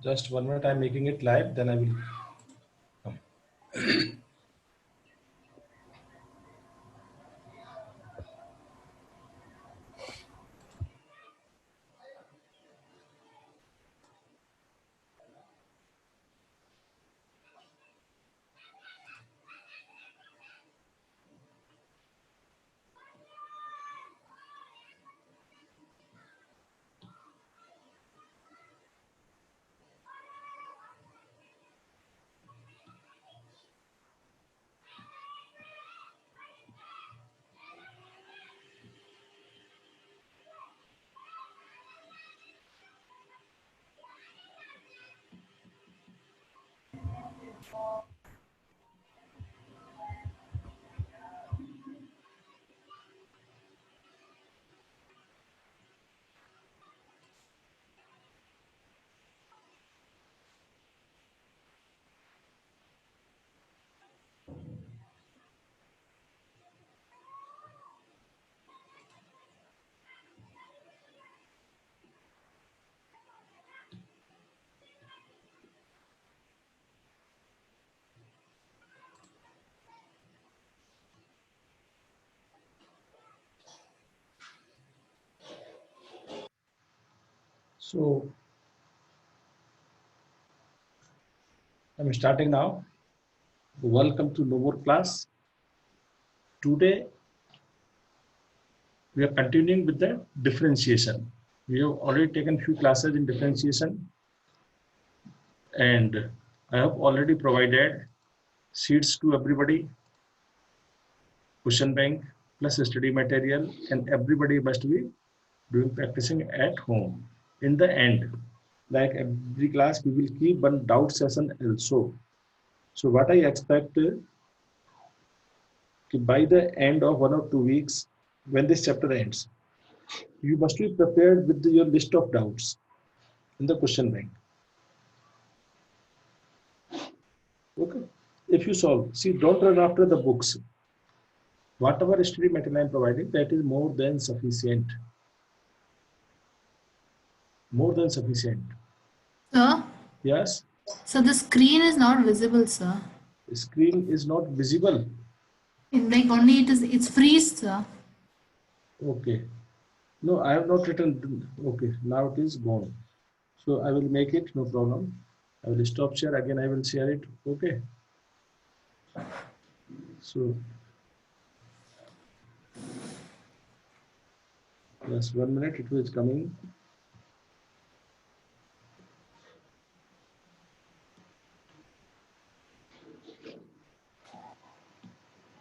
Just 1 minute, I'm making it live, then I will come. So I'm starting now. Welcome to No More Class. Today we are continuing with the differentiation. We have already taken few classes in differentiation, and I have already provided sheets to everybody, question bank plus study material, and everybody must be doing practicing at home. In the end, like every class, we will keep one doubt session also. So what I expect by the end of 1 or 2 weeks, when this chapter ends, you must be prepared with your list of doubts in the question bank. Okay. If you solve, see, don't run after the books. Whatever study material I am providing, that is more than sufficient. More than sufficient. Sir? Yes? So the screen is not visible, sir. The screen is not visible. Like only it's freeze, sir. Okay. No, I have not written. Okay, now it is gone. So I will make it, no problem. I will stop share. Again, I will share it. Okay. So, just 1 minute, it was coming.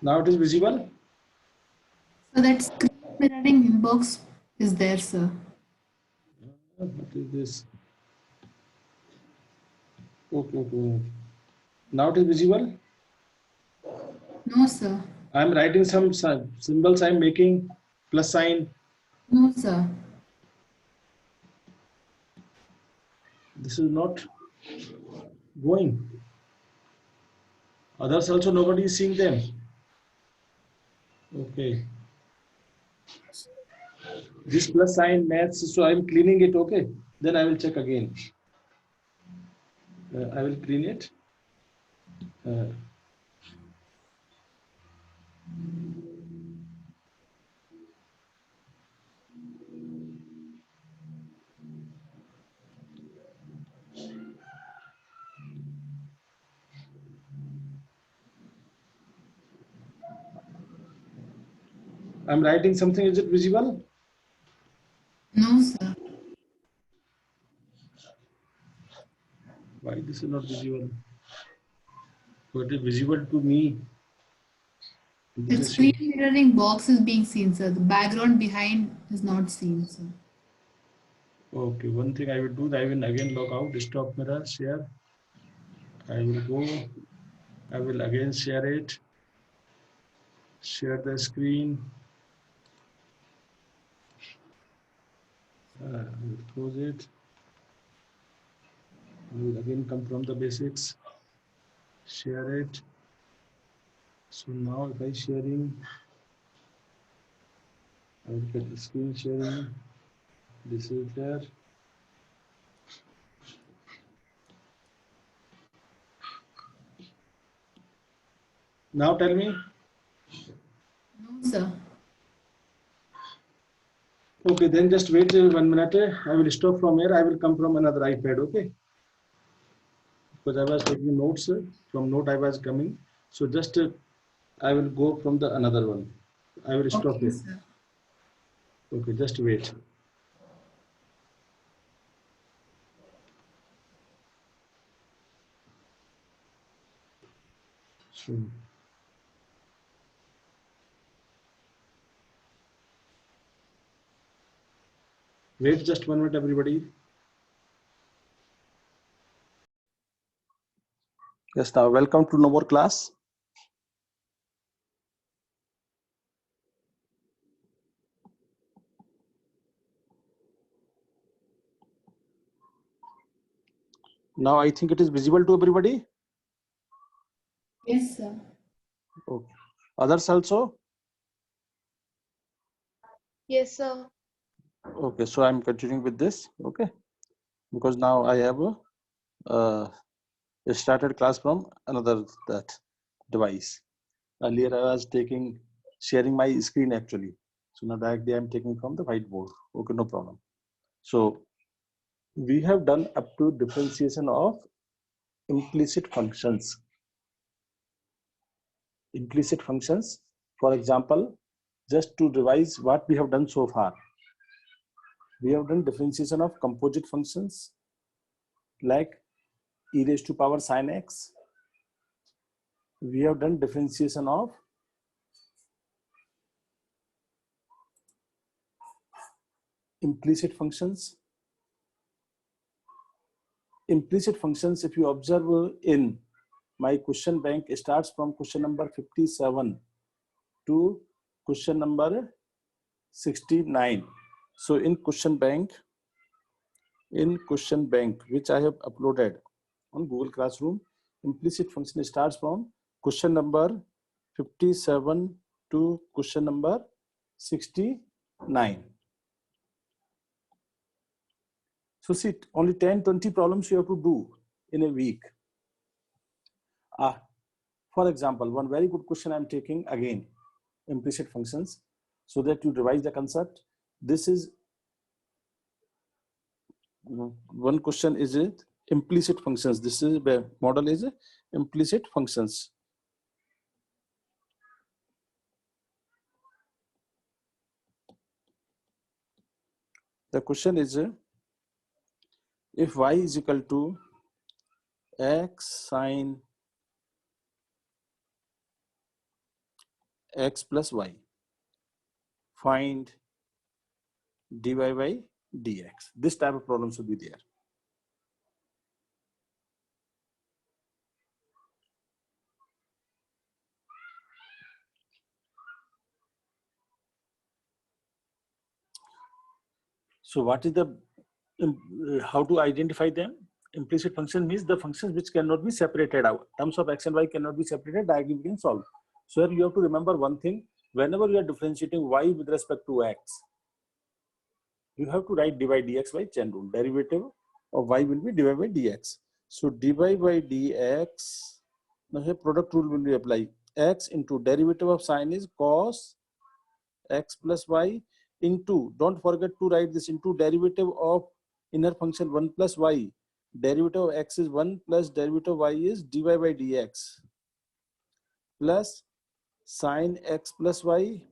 Now it is visible. So that screen mirroring inbox is there, sir. What is this? Okay, okay. Now it is visible. No, sir. I am writing some symbols. I am making plus sign. No, sir. This is not going. Others also, nobody is seeing them. Okay. This plus sign matches, so I am cleaning it. Okay. Then I will check again. I will clean it. I'm writing something. Is it visible? No, sir. Why this is not visible? So it is visible to me. That This screen is mirroring box is being seen, sir. The background behind is not seen, sir. okay. One thing I will do, I will again log out, stop mirror, share. I will go. I will again share it. Share the screen. I will close it. I will again come from the basics. Share it. So now if I sharing, I will get the screen sharing. This is there. Now tell me. No, sir. Okay, then just wait 1 minute. I will stop from here. I will come from another iPad. Okay, because I was taking notes from note I was coming. So just I will go from the another one. I will stop Okay, here. sir. Okay, just wait. So, wait just 1 minute, everybody. Yes, now welcome to no more class. Now I think it is visible to everybody. Yes, sir. Okay. Others also? Yes, sir. Okay, so I'm continuing with this. Okay, because now I have started class from another that device. Earlier I was sharing my screen actually. So now directly I'm taking from the whiteboard. Okay, no problem. So we have done up to differentiation of implicit functions. Implicit functions, for example, just to revise what we have done so far. We have done differentiation of composite functions like e raised to power sin x. We have done differentiation of implicit functions. Implicit functions, if you observe in my question bank, starts from question number 57 to question number 69. So in question bank, which I have uploaded on Google Classroom, implicit function starts from question number 57 to question number 69. So see, only 10-20 problems you have to do in a week. For example, one very good question I'm taking again, implicit functions, so that you revise the concept. This is one question, is it implicit functions. This is the model is implicit functions. The question is, if y is equal to x sine x plus y, find dy by dx. This type of problem should be there. So what is the how to identify them? Implicit function means the functions which cannot be separated out. Terms of x and y cannot be separated, directly we can solve. So here you have to remember one thing: whenever you are differentiating y with respect to x, you have to write dy by dx by chain rule. Derivative of y will be dy by dx. So dy by dx, now here product rule will be applied. X into derivative of sine is cos x plus y into, don't forget to write this, into derivative of inner function 1 plus y. Derivative of x is 1 plus derivative of y is dy by dx plus sine x plus y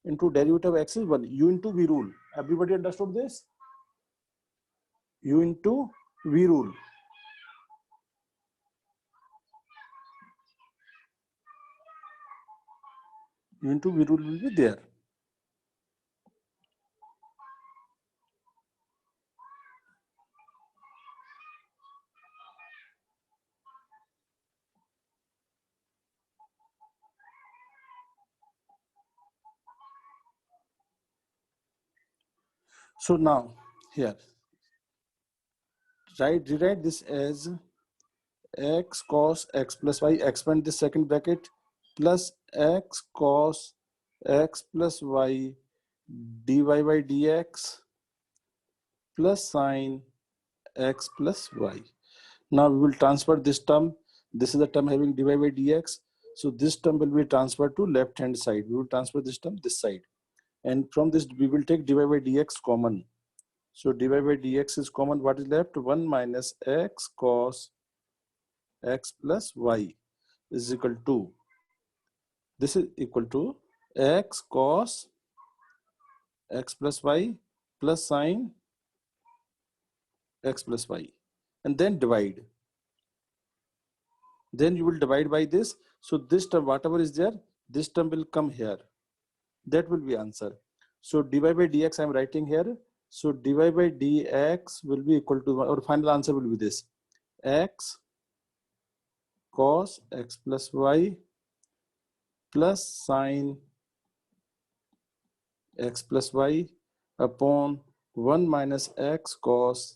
into derivative of x is 1. U into v rule. Everybody understood this? U into v rule. U into v rule will be there. So now here, rewrite this as x cos x plus y, expand this second bracket, plus x cos x plus y dy by dx plus sine x plus y. Now we will transfer this term. This is the term having dy by dx. So this term will be transferred to left hand side. We will transfer this term this side. And from this, we will take dy by dx common. So dy by dx is common. What is left? 1 minus x cos x plus y is equal to, this is equal to x cos x plus y plus sine x plus y. And then divide. Then you will divide by this. So this term, whatever is there, this term will come here. That will be answer. So dy by dx I am writing here. So dy by dx will be equal to, our final answer will be this, x cos x plus y plus sine x plus y upon 1 minus x cos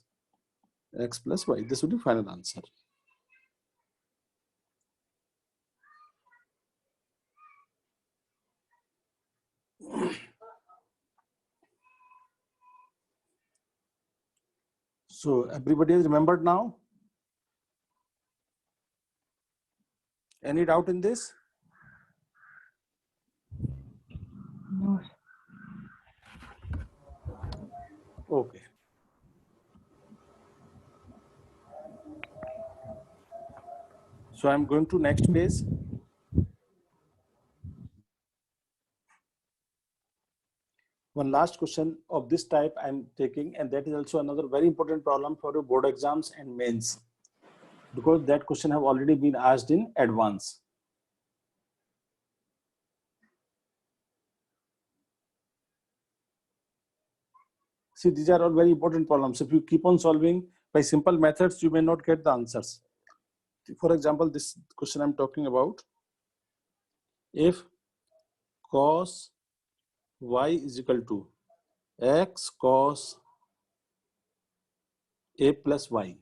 x plus y. This will be final answer. So everybody has remembered now? Any doubt in this? No. Okay. So I'm going to next page. One last question of this type I'm taking, and that is also another very important problem for your board exams and mains, because that question have already been asked in advance. See, these are all very important problems. If you keep on solving by simple methods, you may not get the answers. For example, this question I'm talking about, if cos y is equal to x cos a plus y,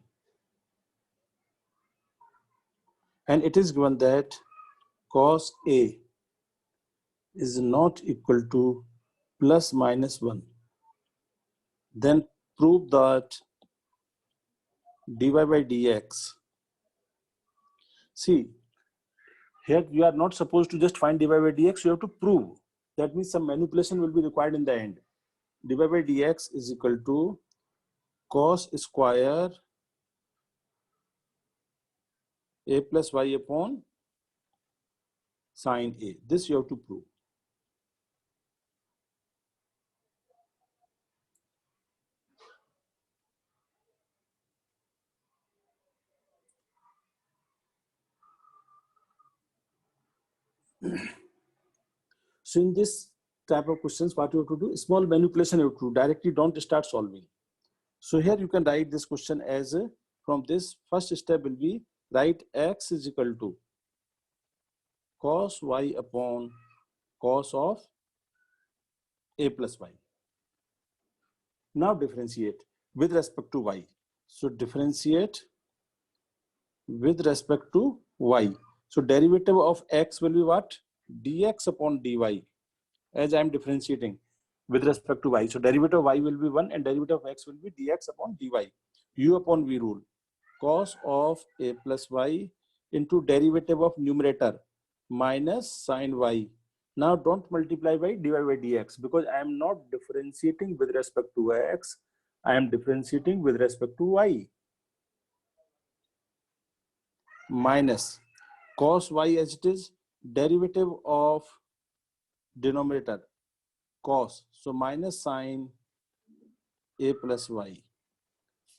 and it is given that cos a is not equal to plus minus 1, then prove that dy by dx. See, here you are not supposed to just find dy by dx, you have to prove. That means some manipulation will be required in the end. Dy by dx is equal to cos square a plus y upon sine a. This you have to prove. So in this type of questions, what you have to do, small manipulation you have to do. Directly don't start solving. So here you can write this question as from this first step will be write x is equal to cos y upon cos of a plus y. Now differentiate with respect to y. So differentiate with respect to y. So derivative of x will be what? Dx upon dy, as I am differentiating with respect to y. So derivative of y will be 1 and derivative of x will be dx upon dy. U upon v rule. Cos of a plus y into derivative of numerator minus sine y. Now don't multiply by dy by dx, because I am not differentiating with respect to x. I am differentiating with respect to y. Minus cos y as it is, derivative of denominator cos, so minus sine a plus y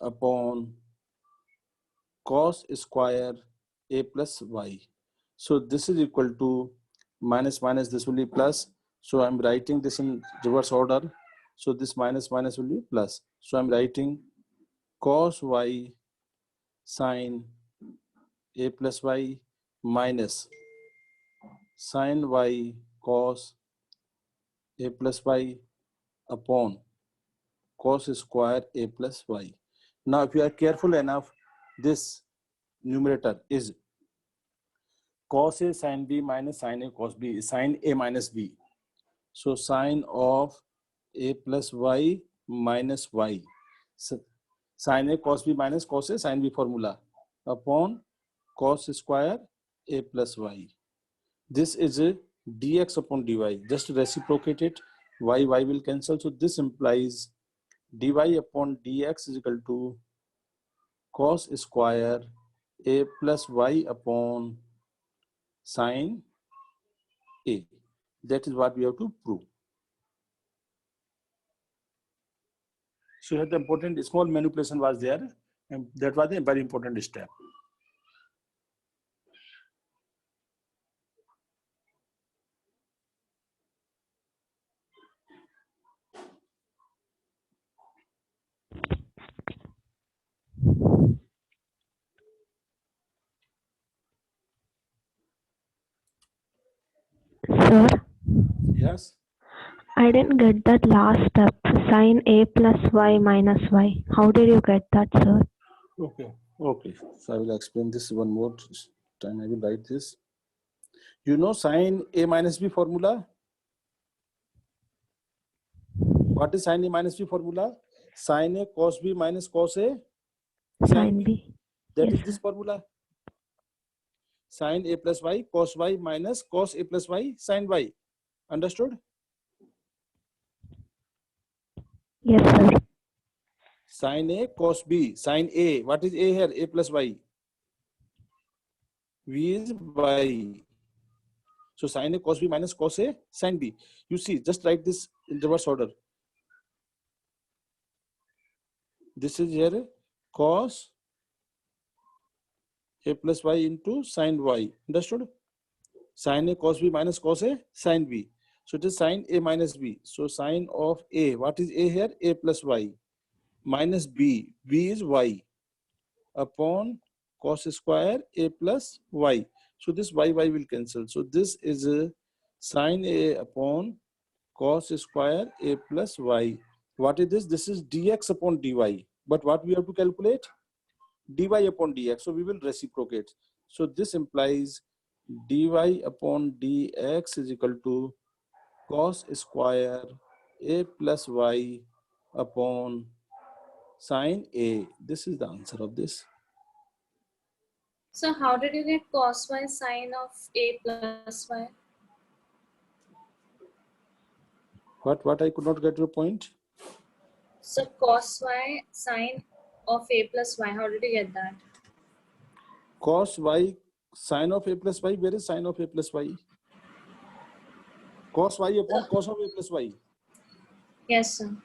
upon cos square a plus y. So this is equal to minus minus, this will be plus. So I'm writing this in reverse order. So this minus minus will be plus. So I'm writing cos y sine a plus y minus sine y cos a plus y upon cos square a plus y. Now if you are careful enough, this numerator is cos a sine b minus sine a cos b, sine a minus b. So sine of a plus y minus y. So, sine a cos b minus cos a sine b formula upon cos square a plus y. This is a dx upon dy. Just reciprocate it. Y will cancel. So this implies dy upon dx is equal to cos square a plus y upon sine a. That is what we have to prove. So here the important small manipulation was there, and that was a very important step. Sir, Yes. I didn't get that last step. Sine A plus Y minus Y. How did you get that, sir? Okay. Okay. So I will explain this one more time. I will write this. You know sine A minus B formula? What is sine A minus B formula? Sine A cos B minus cos A Sine B. That Yes, is this sir. formula. Sine A plus Y cos Y minus cos A plus Y sine Y. Understood? Yes, sir. Sine A cos B. Sine A. What is A here? A plus Y. V is Y. So sine A cos B minus cos A sine B. You see, just write this in reverse order. This is here cos A plus Y into sine Y. Understood? Sine A cos B minus cos A sine B. So it is sine A minus B. So sine of A. What is A here? A plus Y. Minus B. B is Y. Upon cos square A plus Y. So this Y will cancel. So this is a sine A upon cos square A plus Y. What is this? This is dx upon dy. But what we have to calculate? Dy upon dx. So we will reciprocate. So this implies dy upon dx is equal to cos square A plus Y upon sine A. This is the answer of this. So how did you get cos y sine of a plus y? What I could not get your point. So cos y sine of a plus y, how did you get that? Cos y sine of A plus Y. Where is sine of A plus Y? Cos Y upon cos of A plus Y. Yes, sir.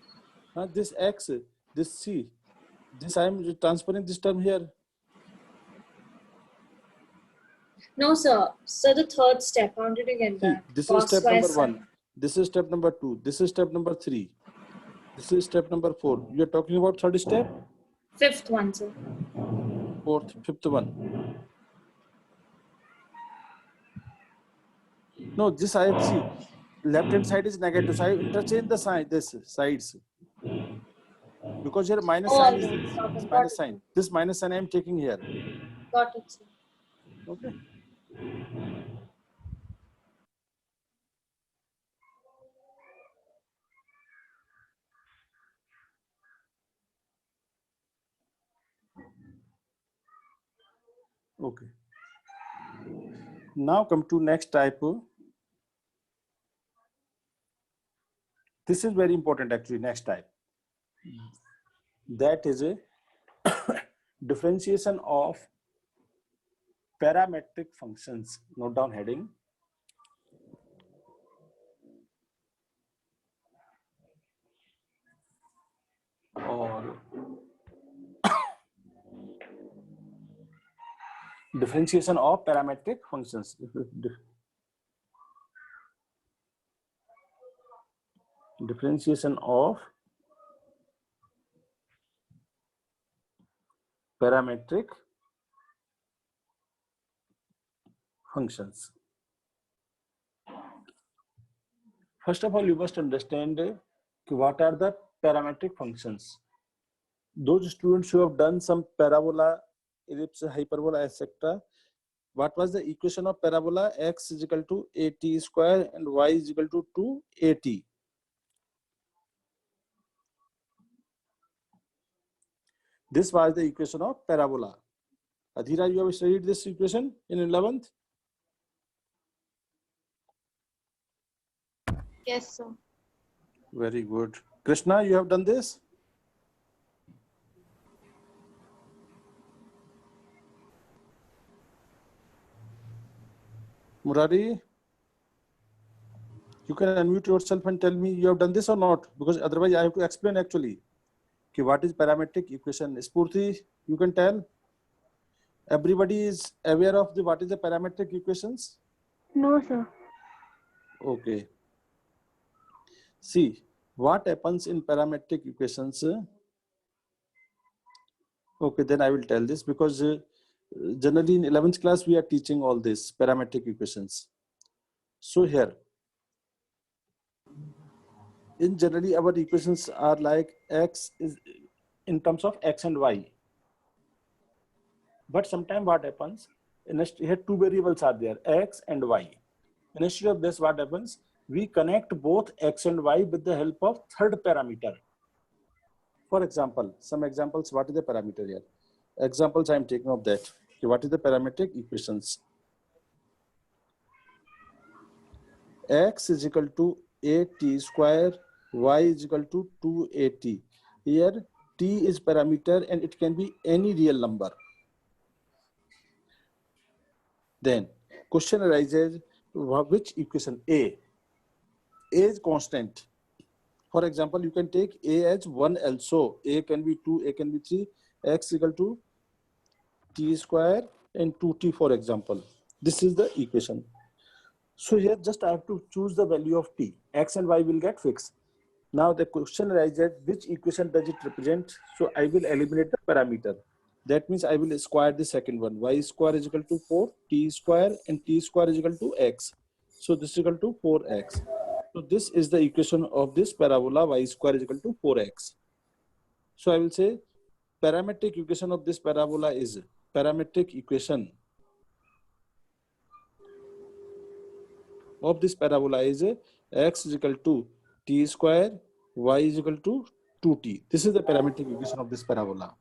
This x, this c, this I am transferring this term here. No, sir. So the third step, how did you get See, that? this is Cos step y number sine. 1. This is step number 2. This is step number 3. This is step number 4. You are talking about third step? Fifth one, sir. Fourth, fifth one. No, this I see. Left hand side is negative. So I interchange the sign, this sides. Because here minus Oh, sign all is right. this. Got This it, got minus it, sign. sir. This minus sign I am taking here. Got it, sir. Okay. Okay. Now come to next type. This is very important actually, next type. That is a differentiation of parametric functions. Note down heading. Or differentiation of parametric functions. Differentiation of parametric functions. First of all, you must understand what are the parametric functions. Those students who have done some parabola, ellipse, hyperbola, etc. What was the equation of parabola? X is equal to at square and y is equal to 2at. This was the equation of parabola. Adhira, you have studied this equation in 11th? Yes, sir. Very good. Krishna, you have done this? Murari, you can unmute yourself and tell me you have done this or not, because otherwise I have to explain actually what is parametric equation. Spurti, you can tell. Everybody is aware of what is the parametric equations? No, sir. Okay. See, what happens in parametric equations? Okay, then I will tell this, because generally in 11th class we are teaching all this parametric equations. So here, in generally our equations are like x is in terms of x and y. But sometimes what happens, here two variables are there, x and y. Instead of this, what happens? We connect both x and y with the help of third parameter. For example, some examples, what is the parameter here? Examples I am taking of that. Okay, what is the parametric equations? X is equal to 8t square, y is equal to 2at. Here t is parameter and it can be any real number. Then question arises, which equation? A is constant. For example, you can take a as 1 also. A can be 2, a can be 3, x equal to t square and 2t, for example. This is the equation. So here just I have to choose the value of t. X and y will get fixed. Now the question arises, which equation does it represent? So I will eliminate the parameter. That means I will square the second one. Y square is equal to 4, t square, and t square is equal to x. So this is equal to 4x. So this is the equation of this parabola, y square is equal to 4x. So I will say parametric equation of this parabola is parametric equation of this parabola is x is equal to t square, y is equal to 2t. This is the parametric equation of this parabola.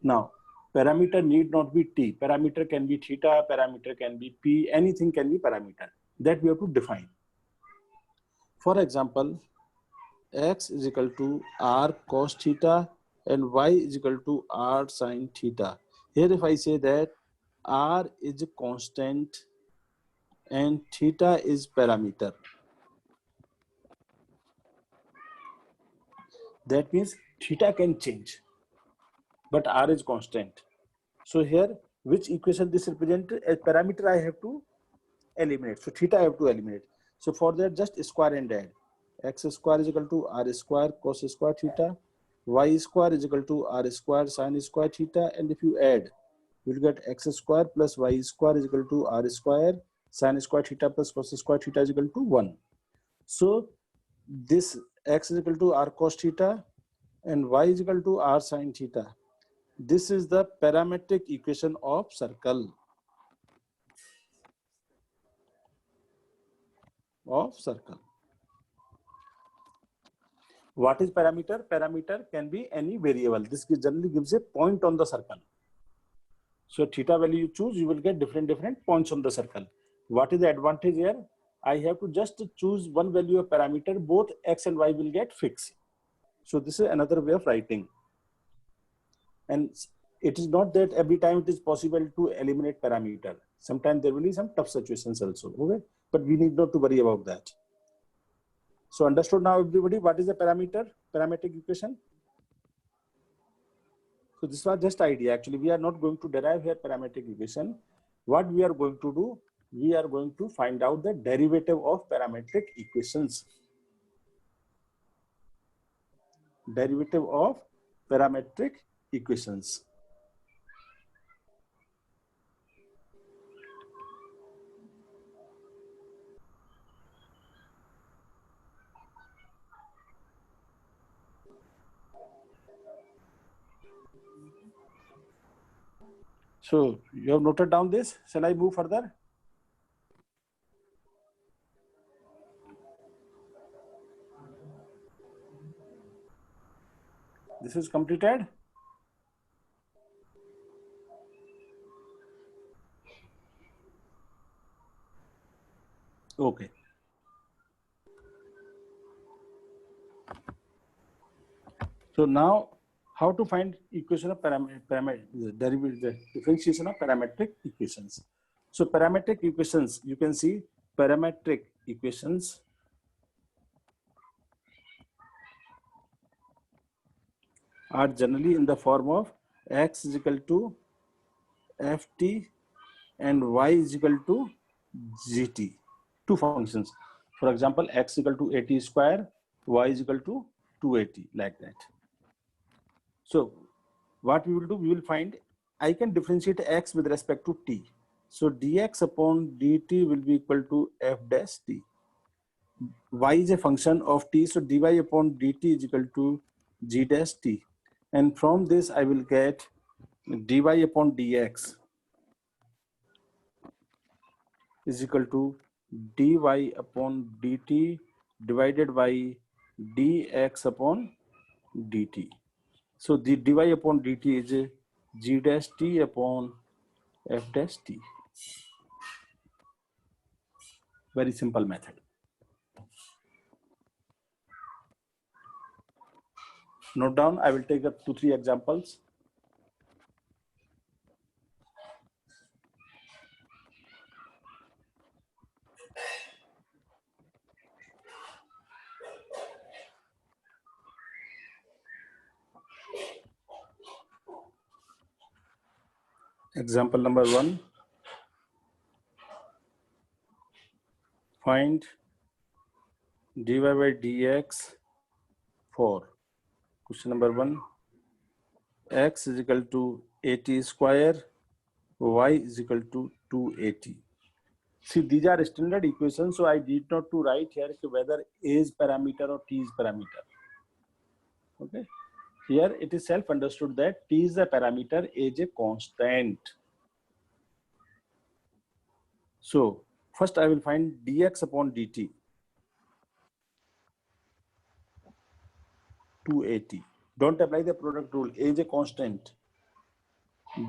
Now, parameter need not be t. Parameter can be theta, parameter can be p, anything can be parameter. That we have to define. For example, x is equal to r cos theta and y is equal to r sin theta. Here if I say that r is a constant and theta is parameter, that means theta can change, but r is constant. So here, which equation this represents? A parameter I have to eliminate. So theta I have to eliminate. So for that, just square and add. X square is equal to r square cos square theta. Y square is equal to r square sin square theta. And if you add, you will get x square plus y square is equal to r square sin square theta plus cos square theta is equal to 1. So this x is equal to r cos theta and y is equal to r sin theta. This is the parametric equation of circle. What is parameter? Parameter can be any variable. This generally gives a point on the circle. So theta value you choose, you will get different points on the circle. What is the advantage here? I have to just choose one value of parameter, both x and y will get fixed. So this is another way of writing. And it is not that every time it is possible to eliminate parameter. Sometimes there will be some tough situations also, okay? But we need not to worry about that. So understood now everybody, what is the parametric equation? So this was just idea. Actually, we are not going to derive here parametric equation. What we are going to do, we are going to find out the derivative of parametric equations. Derivative of parametric equations. So you have noted down this. Shall I move further? This is completed. Okay. So now, how to find equation of the differentiation of parametric equations. So parametric equations, you can see parametric equations are generally in the form of x is equal to ft and y is equal to gt. Two functions. For example, x equal to 80 square, y is equal to 280, like that. So what we will do, we will find I can differentiate x with respect to t. So dx upon dt will be equal to f dash t. Y is a function of t, so dy upon dt is equal to g dash t. And from this I will get dy upon dx is equal to dy upon dt divided by dx upon dt. So the dy upon dt is g dash t upon f dash t. Very simple method. Note down, I will take up 2-3 examples. Example number 1. Find dy by dx for question number 1. X is equal to 80 square, y is equal to 280. See, these are standard equations, so I need not to write here whether A is parameter or T is parameter. Okay. Here it is self-understood that T is a parameter, A is a constant. So first I will find dx upon dt, 280. Don't apply the product rule, A is a constant.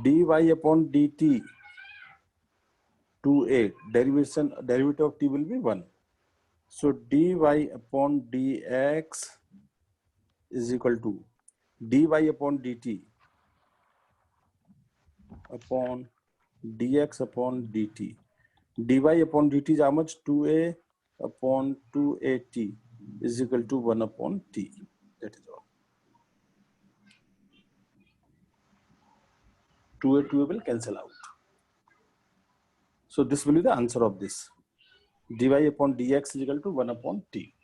dy upon dt, 2a, derivative of t will be 1. So dy upon dx is equal to dy upon dt upon dx upon dt. dy upon dt is how much? 2a upon 2at is equal to 1 upon t. That is all. 2a will cancel out. So this will be the answer of this. Dy upon dx is equal to 1 upon t.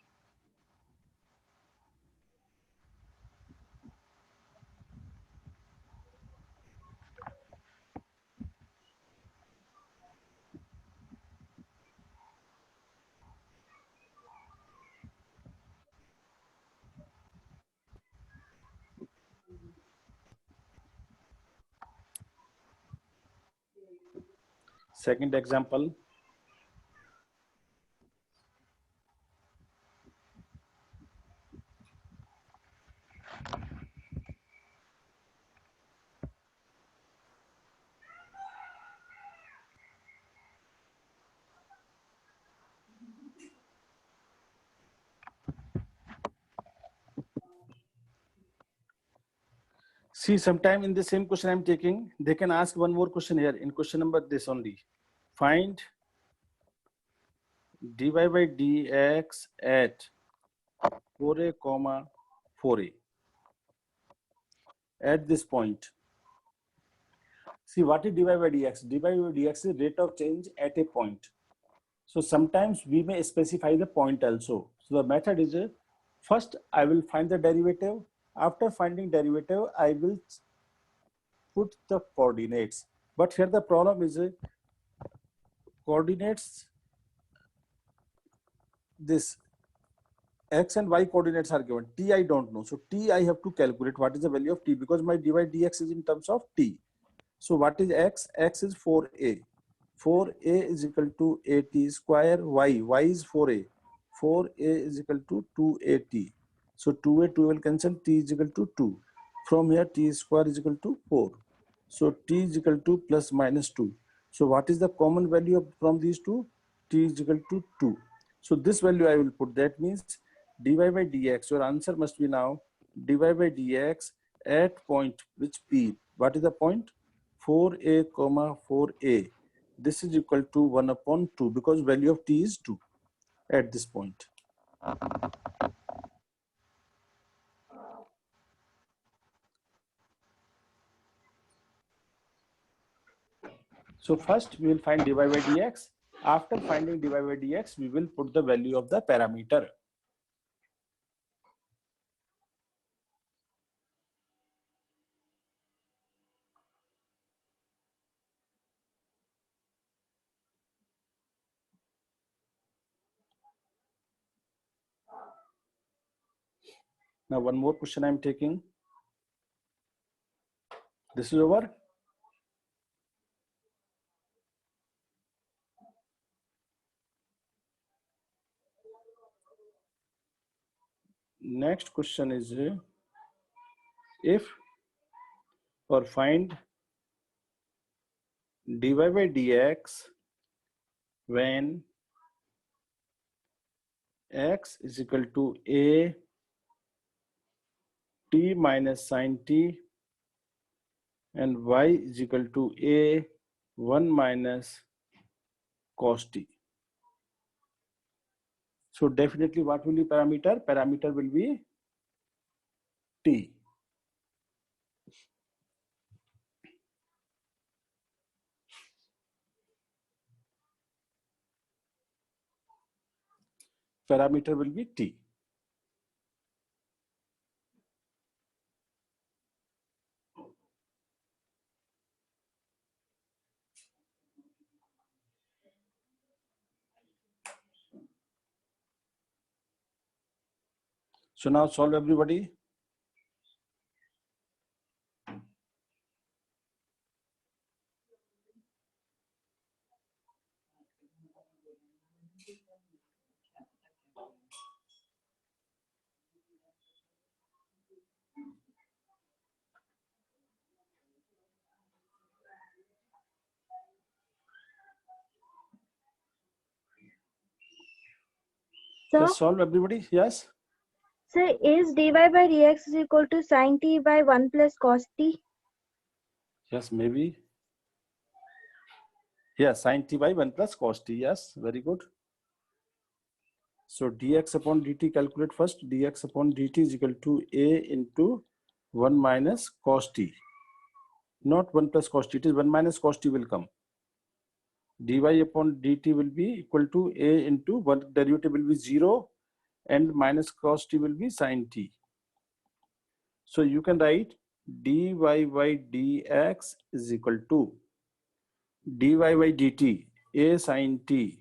Second example. See, sometime in the same question I'm taking, they can ask one more question here in question number this only. Find dy by dx at 4a comma 4a at this point. See, what is dy by dx? Dy by dx is rate of change at a point. So sometimes we may specify the point also. So the method is, first I will find the derivative. After finding derivative, I will put the coordinates. But here the problem is coordinates, this x and y coordinates are given. T I don't know. So T I have to calculate what is the value of T, because my dy dx is in terms of T. So what is x? X is 4a. 4a is equal to 80 square. Y is 4a. 4a is equal to 280. So 2a, 2 will cancel, t is equal to 2. From here, t square is equal to 4. So t is equal to plus minus 2. So what is the common value from these two? T is equal to 2. So this value I will put. That means dy by dx, your answer must be now dy by dx at point which p. What is the point? 4a comma 4a. This is equal to 1 upon 2 because value of t is 2 at this point. So first we will find dy by dx. After finding dy by dx, we will put the value of the parameter. Now one more question I am taking. This is over. Next question is if or find dy by dx when x is equal to a t minus sine t and y is equal to a 1 minus cos t. So definitely what will be parameter? Parameter will be t. Parameter will be t. So now solve everybody. Sir, Let's solve everybody. Yes. sir, is dy by dx is equal to sine t by 1 plus cos t? Yes, maybe. Yes, sine t by 1 plus cos t. Yes, very good. So dx upon dt, calculate first. Dx upon dt is equal to a into 1 minus cos t. Not 1 plus cos t, it is 1 minus cos t will come. Dy upon dt will be equal to a into 1 derivative will be 0 and minus cos t will be sine t. So you can write dy by dx is equal to dy by dt a sine t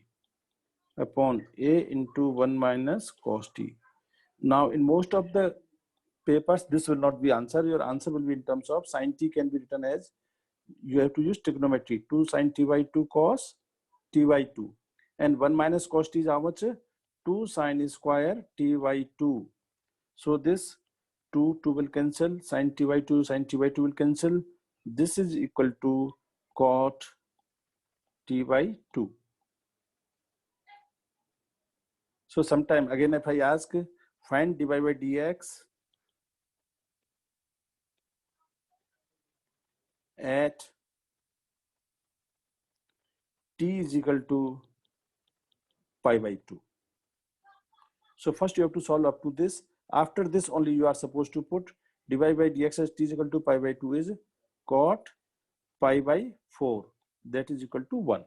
upon a into 1 minus cos t. Now in most of the papers this will not be answer. Your answer will be in terms of sine t can be written as, you have to use trigonometry, 2 sine t by 2 cos t by 2 and 1 minus cos t is how much? 2 sine square t by 2. So this 2 will cancel, sine t by 2 will cancel. This is equal to cot t by 2. So sometime again if I ask find dy by dx at t is equal to pi by 2. So first you have to solve up to this. After this only you are supposed to put dy by dx as t is equal to pi by 2 is cot pi by 4, that is equal to 1.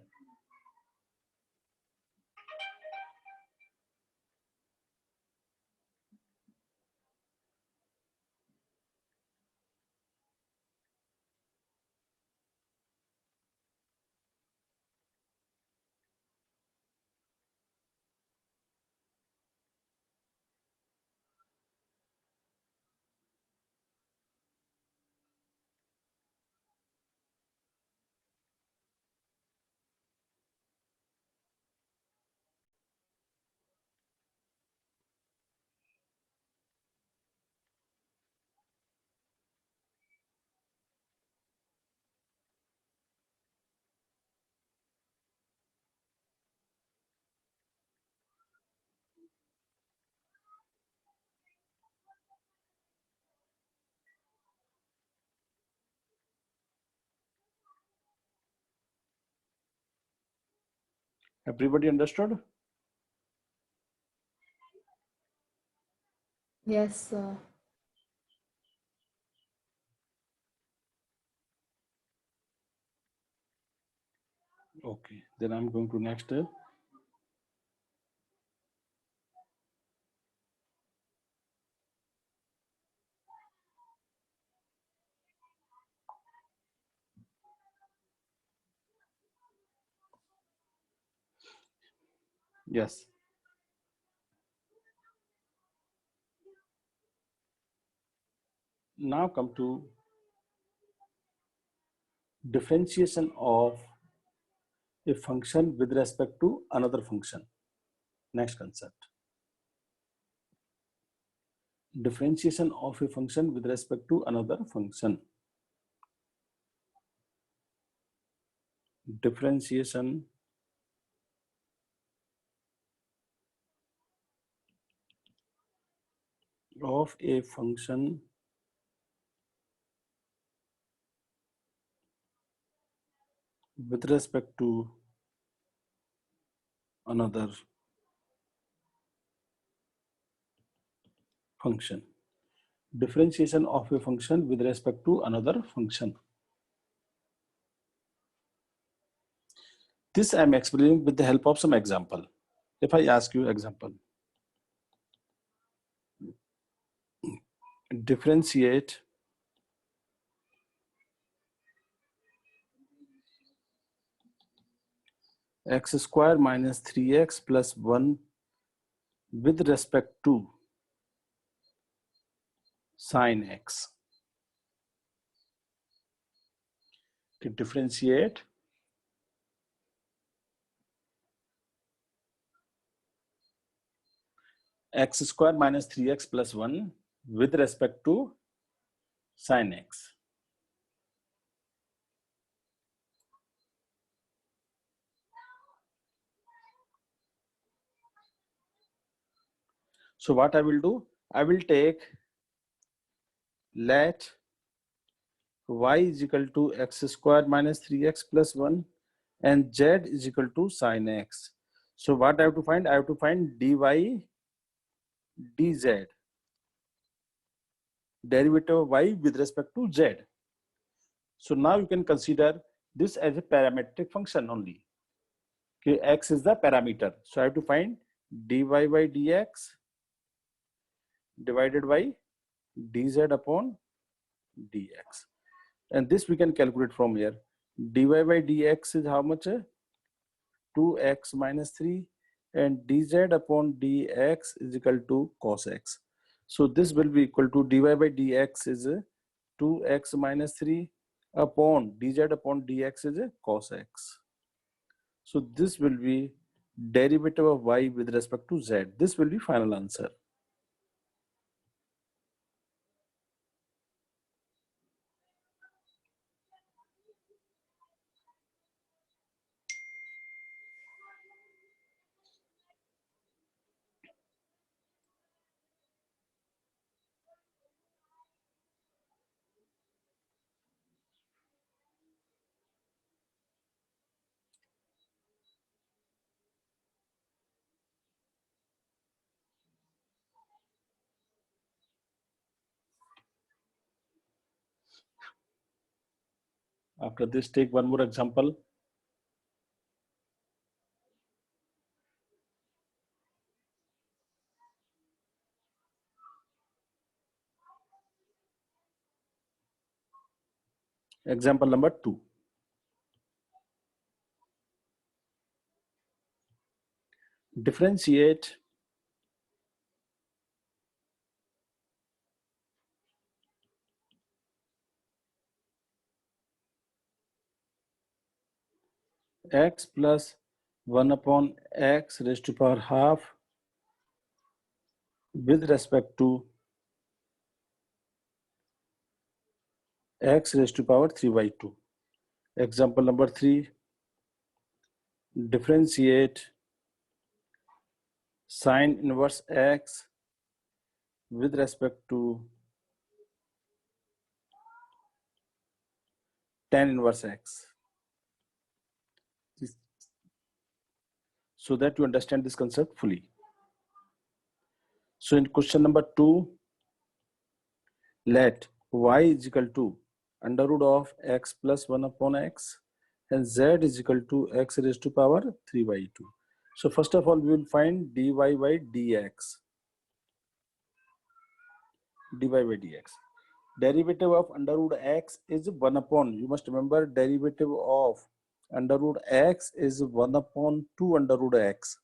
Everybody understood? Yes, sir. Okay, then I'm going to next. Yes. Now come to differentiation of a function with respect to another function. Next concept. Differentiation of a function with respect to another function. Differentiation of a function with respect to another function. Differentiation of a function with respect to another function. This I am explaining with the help of some example. If I ask you example, differentiate x square minus 3x plus 1 with respect to sine x. To differentiate x square minus 3x plus 1 with respect to sine x. So what I will do, I will take, let y is equal to x square minus 3x plus 1 and z is equal to sine x. So what I have to find? I have to find dy dz, derivative of y with respect to z. So now you can consider this as a parametric function only. Okay, x is the parameter. So I have to find dy by dx divided by dz upon dx. And this we can calculate from here. Dy by dx is how much? 2x minus 3, and dz upon dx is equal to cos x. So this will be equal to dy by dx is 2x minus 3 upon dz upon dx is cos x. So this will be derivative of y with respect to z. This will be final answer. After this, take one more example. Example number 2. Differentiate x plus 1 upon x raised to power half with respect to x raised to power 3 by 2. Example number 3, differentiate sine inverse x with respect to tan inverse x. so that you understand this concept fully. So in question number 2, let y is equal to under root of x plus 1 upon x and z is equal to x raised to power 3 by 2. So first of all, we will find dy by dx. dy by dx. Derivative of under root x is 1 upon, you must remember, derivative of under root x is 1 upon 2 under root x.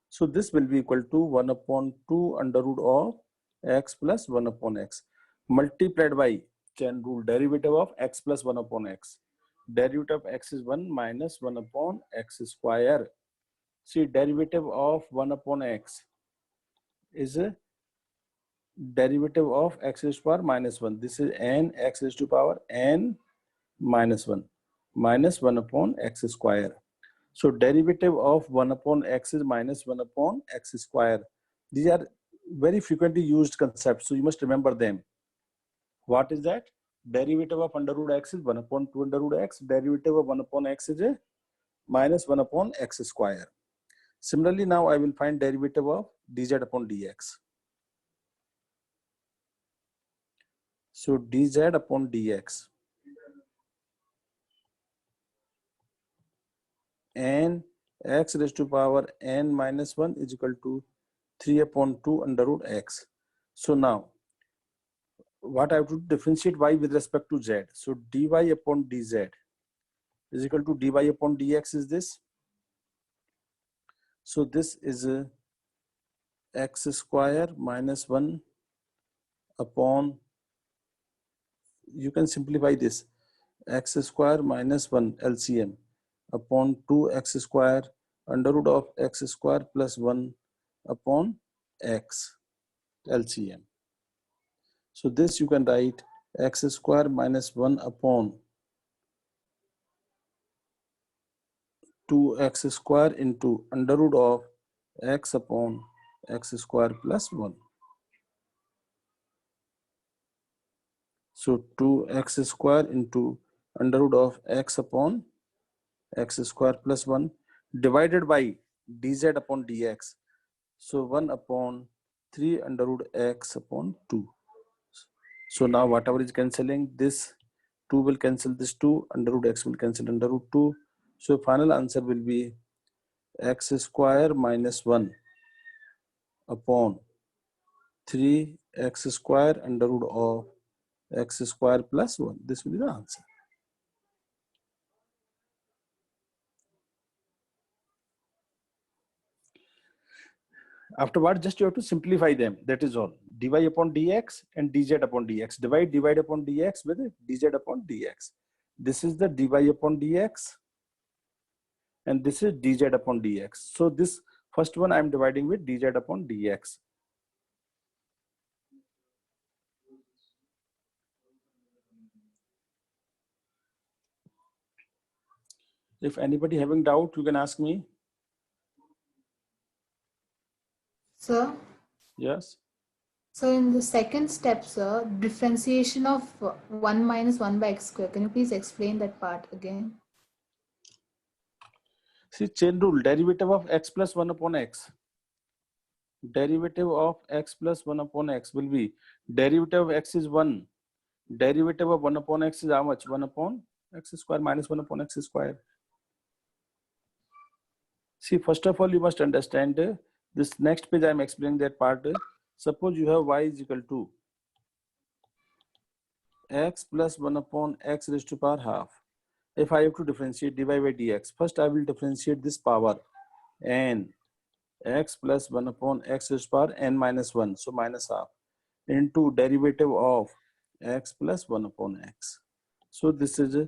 So this will be equal to 1 upon 2 under root of x plus 1 upon x multiplied by chain rule, derivative of x plus 1 upon x. Derivative of x is 1 minus 1 upon x square. See, derivative of 1 upon x is a derivative of x raised to power minus 1. This is n x raised to power n minus 1 minus 1 upon x square. So derivative of 1 upon x is minus 1 upon x square. These are very frequently used concepts, so you must remember them. What is that? Derivative of under root x is 1 upon 2 under root x. Derivative of 1 upon x is a minus 1 upon x square. Similarly, now I will find derivative of dz upon dx. So dz upon dx, and x raised to power n minus 1 is equal to 3 upon 2 under root x. So now, what I have to differentiate y with respect to z. So dy upon dz is equal to dy upon dx is this. So this is a x square minus 1 upon, you can simplify this, x square minus 1 LCM upon 2x square under root of x square plus 1 upon x LCM. So this you can write x square minus 1 upon 2x square into under root of x upon x square plus 1. So 2x square into under root of x upon x square plus 1 divided by dz upon dx. So 1 upon 3 under root x upon 2. So now whatever is cancelling, this 2 will cancel this 2, under root x will cancel under root 2. So final answer will be x square minus 1 upon 3x square under root of x square plus 1. This will be the answer. Afterward, just you have to simplify them. That is all. Dy upon dx and dz upon dx. Divide upon dx with dz upon dx. This is the dy upon dx and this is dz upon dx. So this first one I am dividing with dz upon dx. If anybody having doubt, you can ask me. Sir, Yes. so in the second step, sir, differentiation of 1 minus 1 by x square. Can you please explain that part again? See, chain rule, derivative of x plus 1 upon x. Derivative of x plus 1 upon x will be, derivative of x is 1. Derivative of 1 upon x is how much? 1 upon x square minus 1 upon x square. See, first of all, you must understand this next page I am explaining that part. Suppose you have y is equal to x plus 1 upon x raised to power half. If I have to differentiate dy by dx, first I will differentiate this power n x plus 1 upon x raised to power n minus 1, so minus half, into derivative of x plus 1 upon x. So this is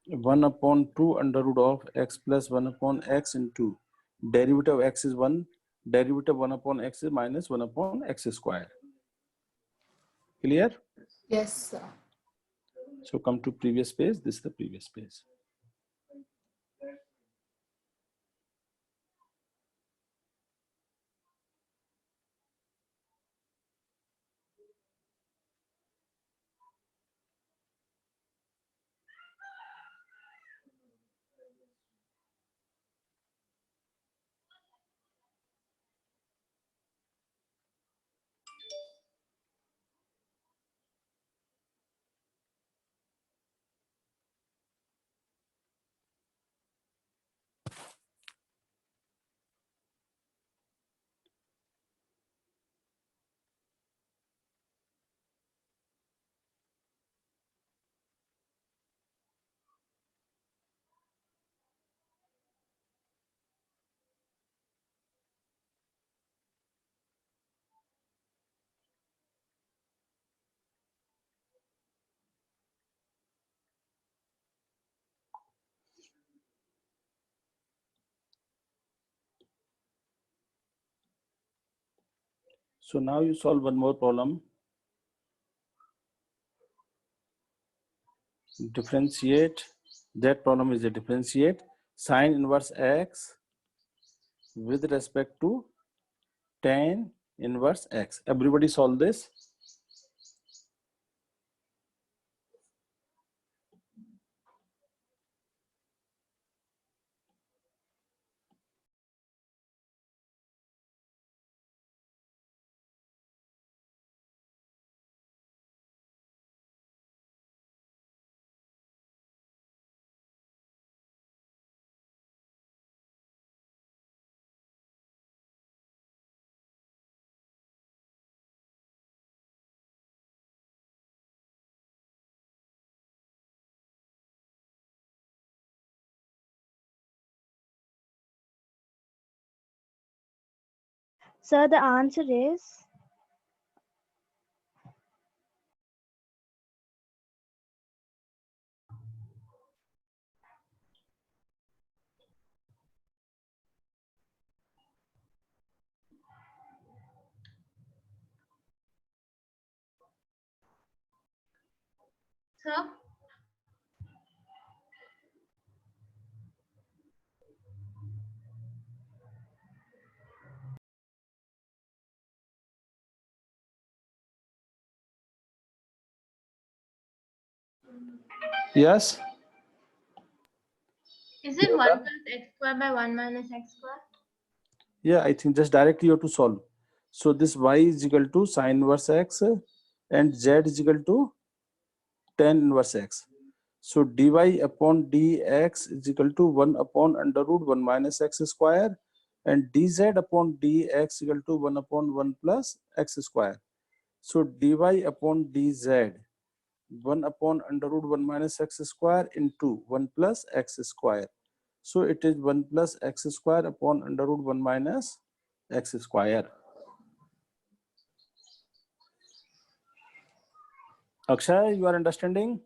1 upon 2 under root of x plus 1 upon x into derivative of x is 1, derivative 1 upon x is minus 1 upon x square. Clear? Yes, sir. So come to previous page. This is the previous page. So now you solve one more problem. Differentiate. That problem is a differentiate sine inverse x with respect to tan inverse x. Everybody solve this. Sir, the answer is Sir? Yes. Is it 1 plus x square by 1 minus x square? Yeah, I think just directly you have to solve. So this y is equal to sine inverse x and z is equal to tan inverse x. So dy upon dx is equal to 1 upon under root 1 minus x square and dz upon dx equal to 1 upon 1 plus x square. So dy upon dz 1 upon under root 1 minus x square into 1 plus x square. So it is 1 plus x square upon under root 1 minus x square. Akshay, you are understanding?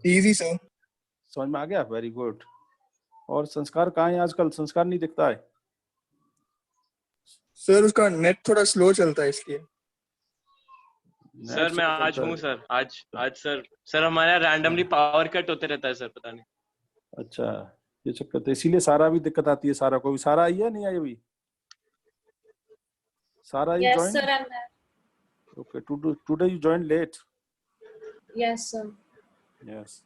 Easy, sir. समझ में आ गया? Very good. और संस्कार कहाँ है आजकल? संस्कार नहीं दिखता है. सर उसका नेट थोड़ा स्लो चलता है इसलिए. सर मैं आज हूँ सर. आज सर हमारे यहाँ रैंडमली पावर कट होते रहता है सर, पता नहीं. अच्छा, ये चक्कर तो इसीलिए सारा भी दिक्कत आती है. सारा को भी. सारा आई है नहीं आई अभी? सारा you Yes, joined? sir, I'm there. Okay, today you joined late. Yes, sir. Yes.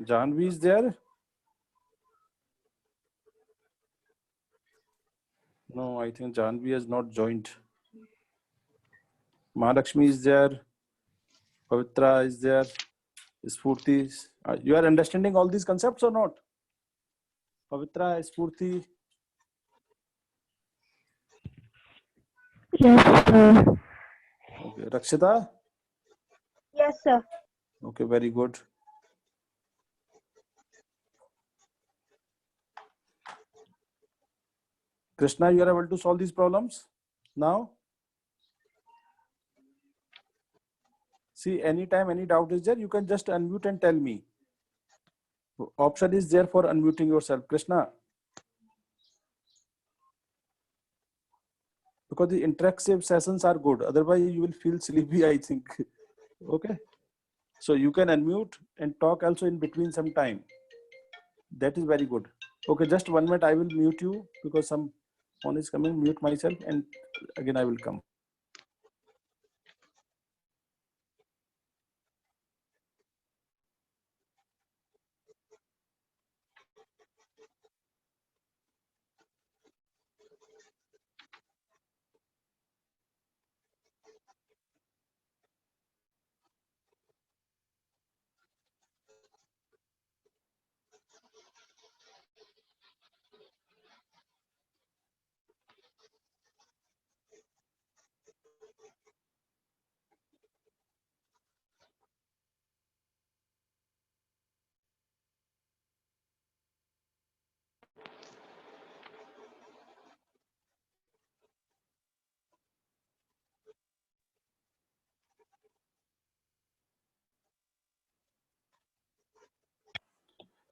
Janvi is there? No, I think Janvi has not joined. Mahalakshmi is there. Pavitra is there. Spurti. You are understanding all these concepts or not? Pavitra, Spurti. Yes, sir. Okay. Rakshita? yes, sir. Okay, very good. Krishna, you are able to solve these problems now? See, anytime any doubt is there, you can just unmute and tell me. Option is there for unmuting yourself. Krishna. Because the interactive sessions are good. Otherwise, you will feel sleepy, I think. Okay. So you can unmute and talk also in between some time. That is very good. Okay, just 1 minute. I will mute you because some phone is coming. Mute myself and again I will come.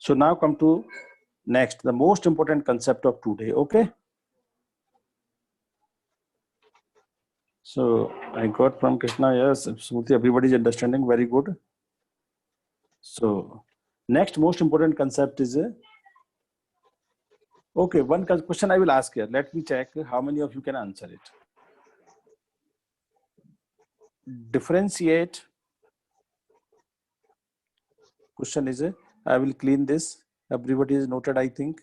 So now come to next, the most important concept of today. Okay. So I got from Krishna, yes, absolutely. Everybody is understanding very good. So next most important concept is okay. One question I will ask here. Let me check how many of you can answer it. Differentiate. Question is I will clean this. Everybody is noted, I think.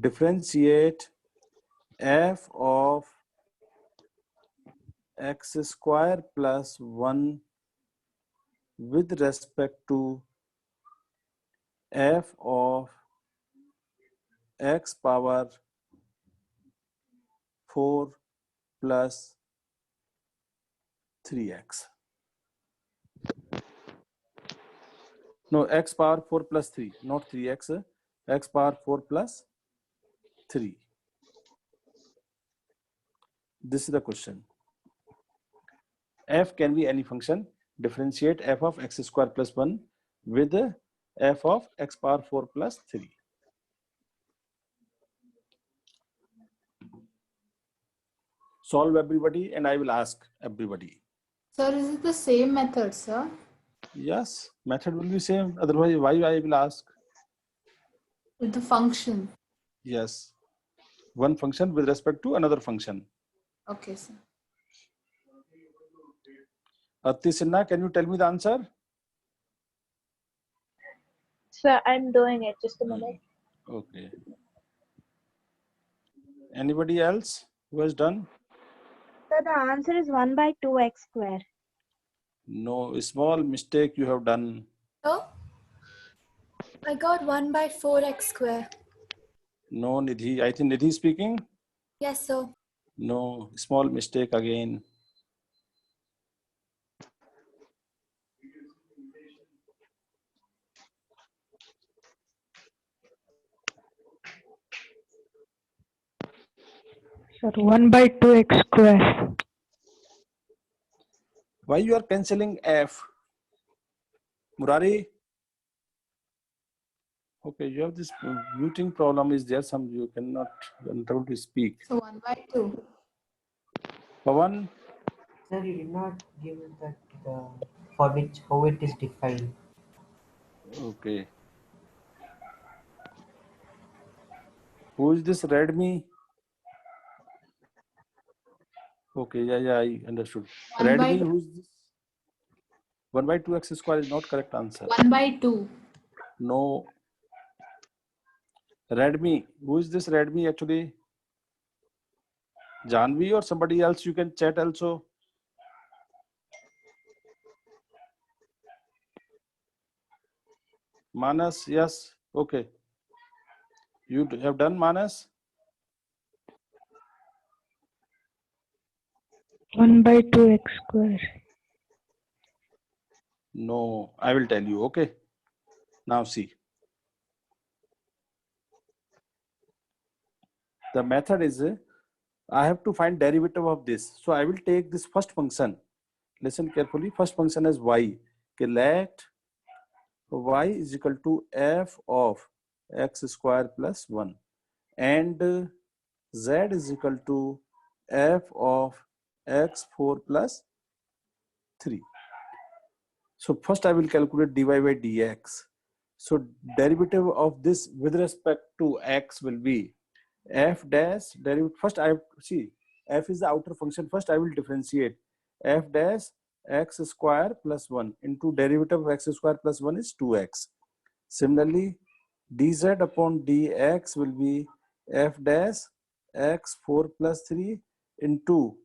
Differentiate f of x square plus 1 with respect to f of x power 4 plus 3x. No, x power 4 plus 3, not 3x, x power 4 plus 3. This is the question. F can be any function. Differentiate f of x square plus 1 with f of x power 4 plus 3. Solve everybody and I will ask everybody. Sir, is it the same method, sir? Yes, method will be same. Otherwise, why I will ask? With the function. Yes. One function with respect to another function. Okay, sir. Ati Sinha, can you tell me the answer? Sir, I'm doing it. Just a minute. Okay. Anybody else who has done? So the answer is 1 by 2x square. No, small mistake you have done. Oh, I got 1 by 4x square. No, Nidhi. I think Nidhi is speaking. Yes, sir. No, small mistake again. Sir, 1 by 2x square. Why you are cancelling F? Murari? Okay, you have this muting problem. Is there some you cannot able to speak? So 1 by 2. Pawan? Sir, you did not give that for which how it is defined. Okay. Who is this Redmi? Okay, yeah, I understood. 1 by Redmi, who is this? 1 by 2x square is not correct answer. 1 by 2. No. Redmi, who is this Redmi actually? Janvi or somebody else? You can chat also. Manas, yes. Okay. You have done Manas? 1 by 2x square. No, I will tell you. Okay. Now see. The method is I have to find derivative of this. So I will take this first function. Listen carefully. First function is y. Okay, let y is equal to f of x square plus 1 and z is equal to f of x4 plus 3. So first I will calculate dy by dx. So derivative of this with respect to x will be f dash derivative. First I have to see f is the outer function. First I will differentiate f dash x square plus 1 into derivative of x square plus 1 is 2x. Similarly, dz upon dx will be f dash x4 plus 3 into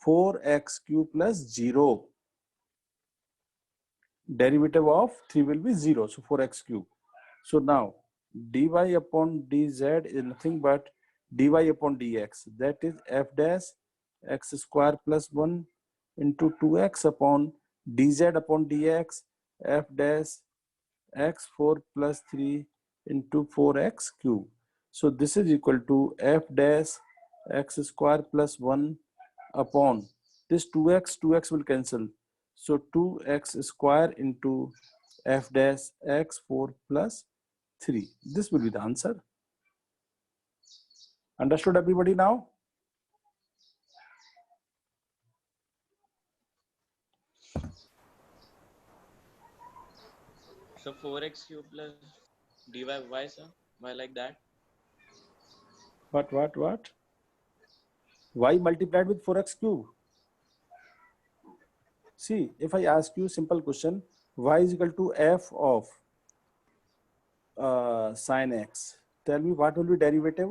4x cube plus 0. Derivative of 3 will be 0, so 4x cube. So now dy upon dz is nothing but dy upon dx, that is f dash x square plus 1 into 2x upon dz upon dx f dash x4 plus 3 into 4x cube. So this is equal to f dash x square plus 1 upon this 2x will cancel. So 2x square into f dash x4 plus 3. This will be the answer. Understood everybody now? So 4x cube plus dy y, sir. Why like that? What? Y multiplied with 4x cube. See, if I ask you simple question, y is equal to f of sine x. Tell me what will be derivative?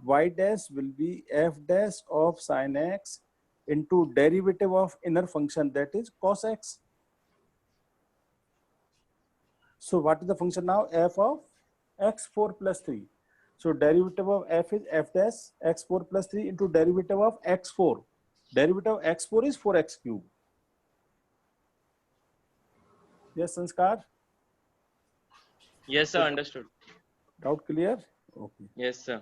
Y dash will be f dash of sine x into derivative of inner function, that is cos x. So what is the function now? F of x4 plus 3. So derivative of f is f dash x4 plus 3 into derivative of x4. Derivative of x4 is 4x cube. Yes, Sanskar? Yes, sir. Understood. Doubt clear? Okay. Yes, sir.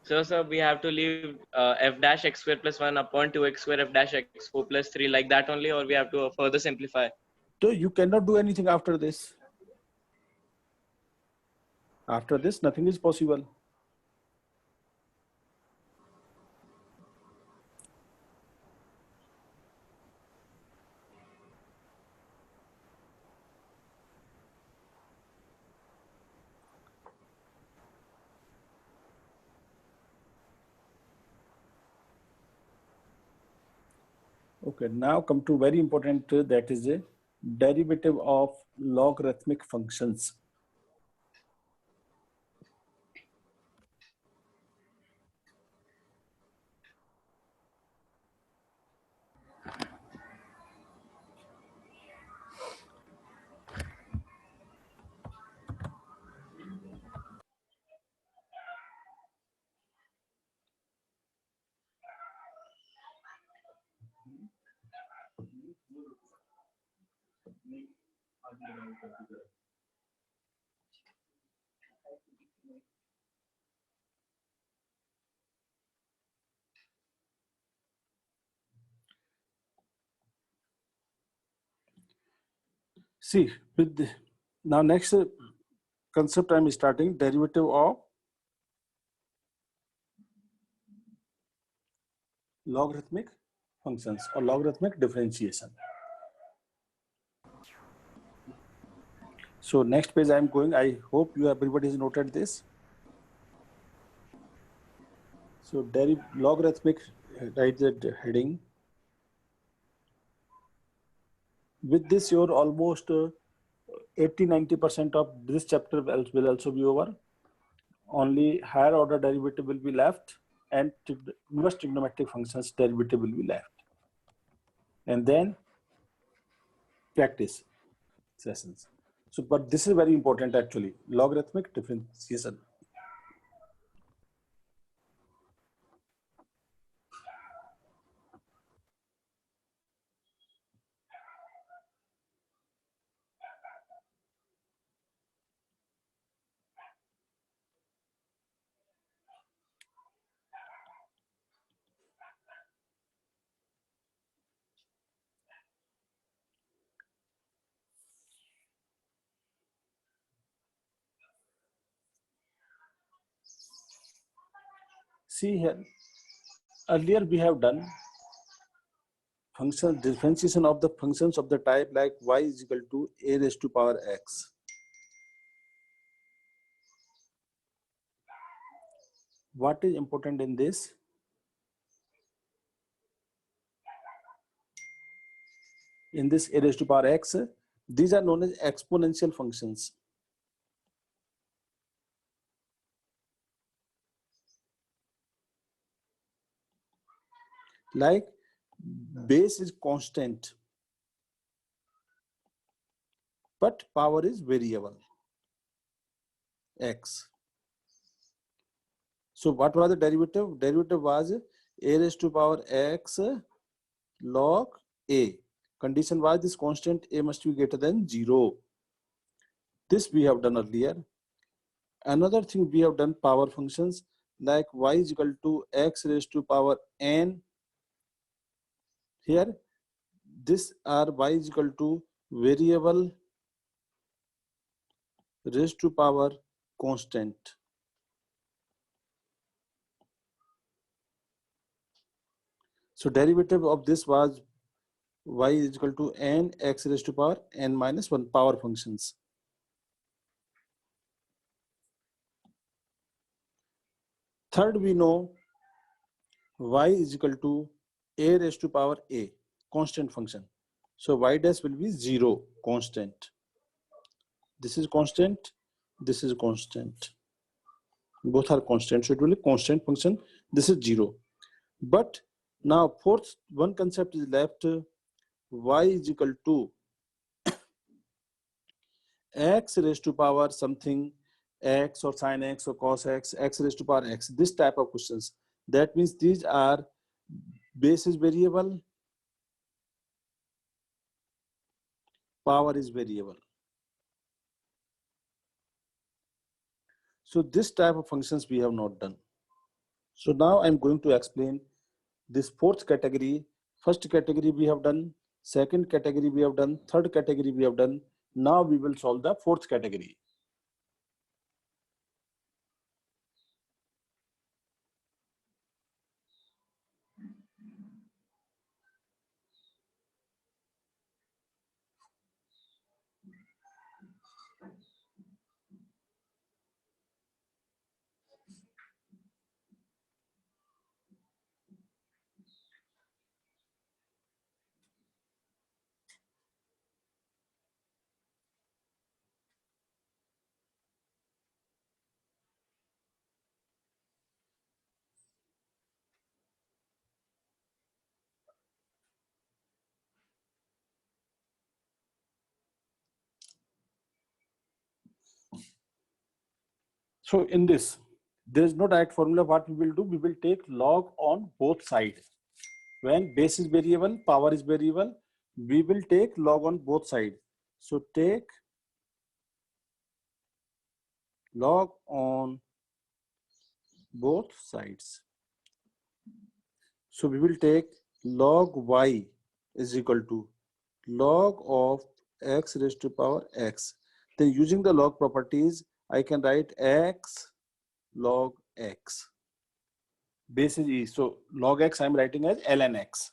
So, sir, we have to leave f dash x square plus 1 upon 2x square f dash x4 plus 3 like that only, or we have to further simplify? So you cannot do anything after this. After this, nothing is possible. Okay, now come to very important, that is a derivative of logarithmic functions. See, with the, now next concept I'm starting, derivative of logarithmic functions or logarithmic differentiation. So next page I'm going. I hope you everybody has noted this. So logarithmic, write the heading. With this, your almost 80-90% of this chapter will also be over. Only higher order derivative will be left, and inverse trigonometric functions derivative will be left. And then practice sessions. So, but this is very important actually, logarithmic differentiation. See here, earlier we have done function differentiation of the functions of the type like y is equal to a raised to power x. What is important in this? In this a raised to power x, these are known as exponential functions. Like base is constant, but power is variable, x. So what was the derivative? Derivative was a raised to power x log a. Condition was this constant a must be greater than 0. This we have done earlier. Another thing we have done, power functions like y is equal to x raised to power n. Here, this are y is equal to variable raised to power constant. So derivative of this was y is equal to n x raised to power n minus 1 power functions. Third, we know y is equal to a raised to power a, constant function. So y dash will be 0, constant. This is constant, this is constant. Both are constant, so it will be constant function. This is 0. But now fourth one concept is left, y is equal to x raised to power something, x or sin x or cos x, x raised to power x, this type of questions. That means these are base is variable, power is variable. So this type of functions we have not done. So now I'm going to explain this fourth category. First category we have done, second category we have done, third category we have done. Now we will solve the fourth category. So in this, there is no direct formula. What we will do, we will take log on both sides. When base is variable, power is variable, we will take log on both sides. So take log on both sides. So we will take log y is equal to log of x raised to power x. Then using the log properties, I can write x log x. Base is e, so log x I'm writing as ln x.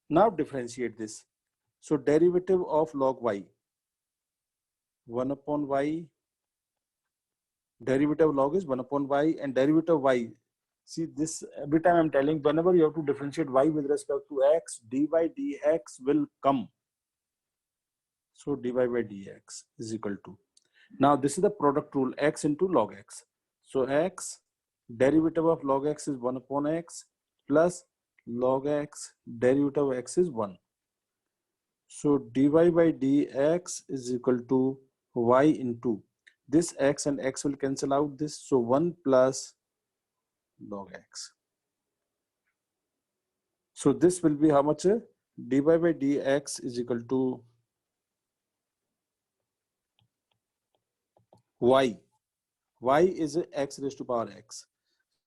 Now differentiate this. So derivative of log y, 1 upon y, derivative of log is 1 upon y, and derivative of y. See this, every time I'm telling, whenever you have to differentiate y with respect to x, dy dx will come. So dy by dx is equal to, now this is the product rule, x into log x. So x, derivative of log x is 1 upon x plus log x, derivative of x is 1. So dy by dx is equal to y into this, x and x will cancel out this. So 1 plus log x. So this will be how much? Dy by dx is equal to y. Y is x raised to power x.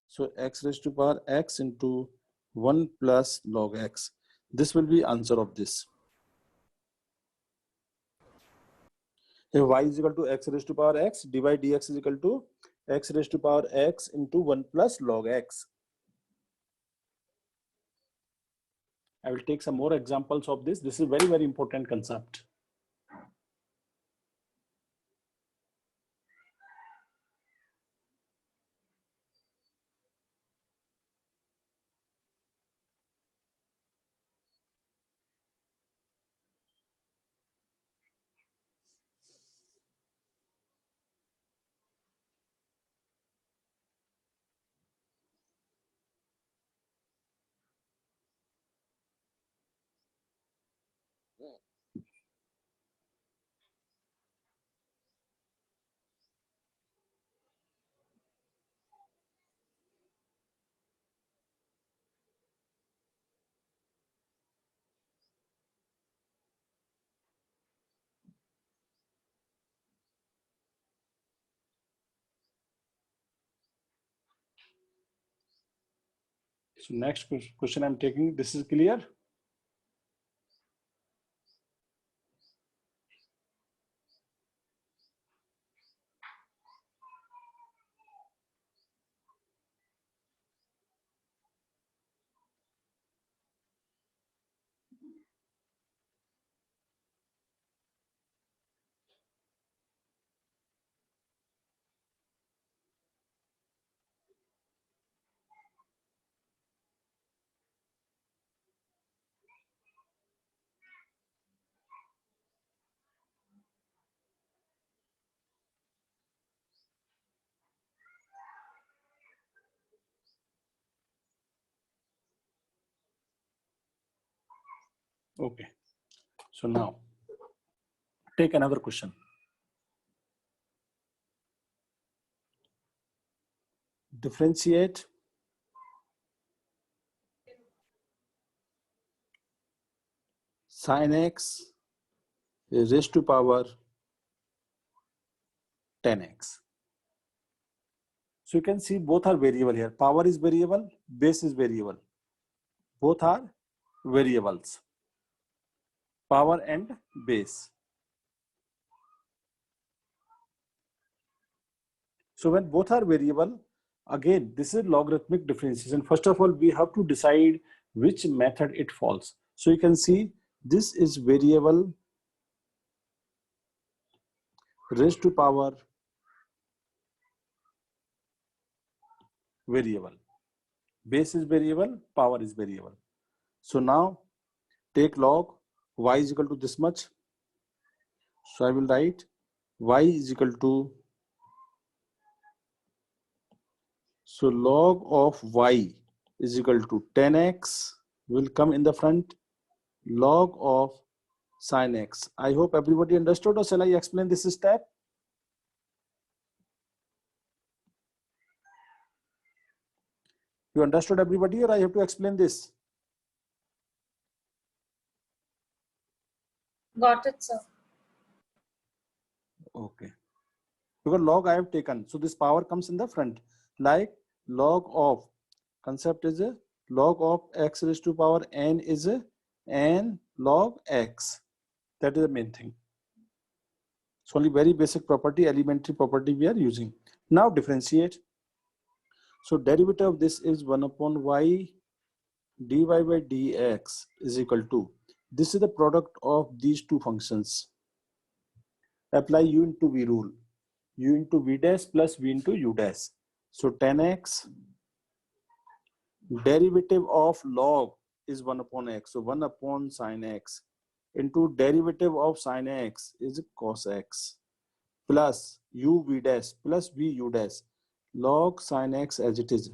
So x raised to power x into 1 plus log x. This will be answer of this. If y is equal to x raised to power x, dy dx is equal to x raised to power x into 1 plus log x. I will take some more examples of this. This is very, very important concept. So next question I'm taking, this is clear? Okay. So now take another question. Differentiate sin x is raised to power 10x. So you can see both are variable here. Power is variable, base is variable. Both are variables. Power and base. So when both are variable, again, this is logarithmic differentiation. First of all, we have to decide which method it falls. So you can see this is variable raised to power variable. Base is variable, power is variable. So now take log y is equal to this much. So I will write y is equal to, so log of y is equal to 10x will come in the front, log of sin x. I hope everybody understood, or shall I explain this step? You understood everybody, or I have to explain this? Got it, sir. Okay. Because log I have taken, so this power comes in the front. Like log of, concept is a log of x raised to power n is a n log x. That is the main thing. It's only very basic property, elementary property we are using. Now differentiate. So derivative of this is 1 upon y dy by dx is equal to, this is the product of these two functions. Apply u into v rule. U into v dash plus v into u dash. So 10x derivative of log is 1 upon x. So 1 upon sin x into derivative of sin x is cos x plus u v dash plus v u dash log sin x as it is.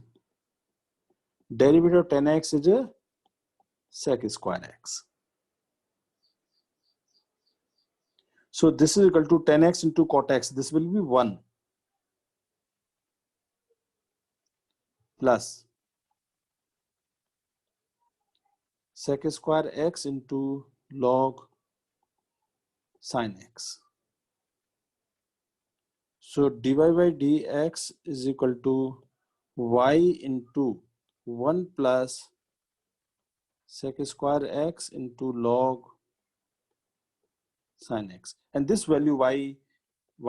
Derivative of 10x is a sec square x. So this is equal to 10x into cot x. This will be 1 plus sec square x into log sin x. So dy by dx is equal to y into 1 plus sec square x into log sin x. And this value y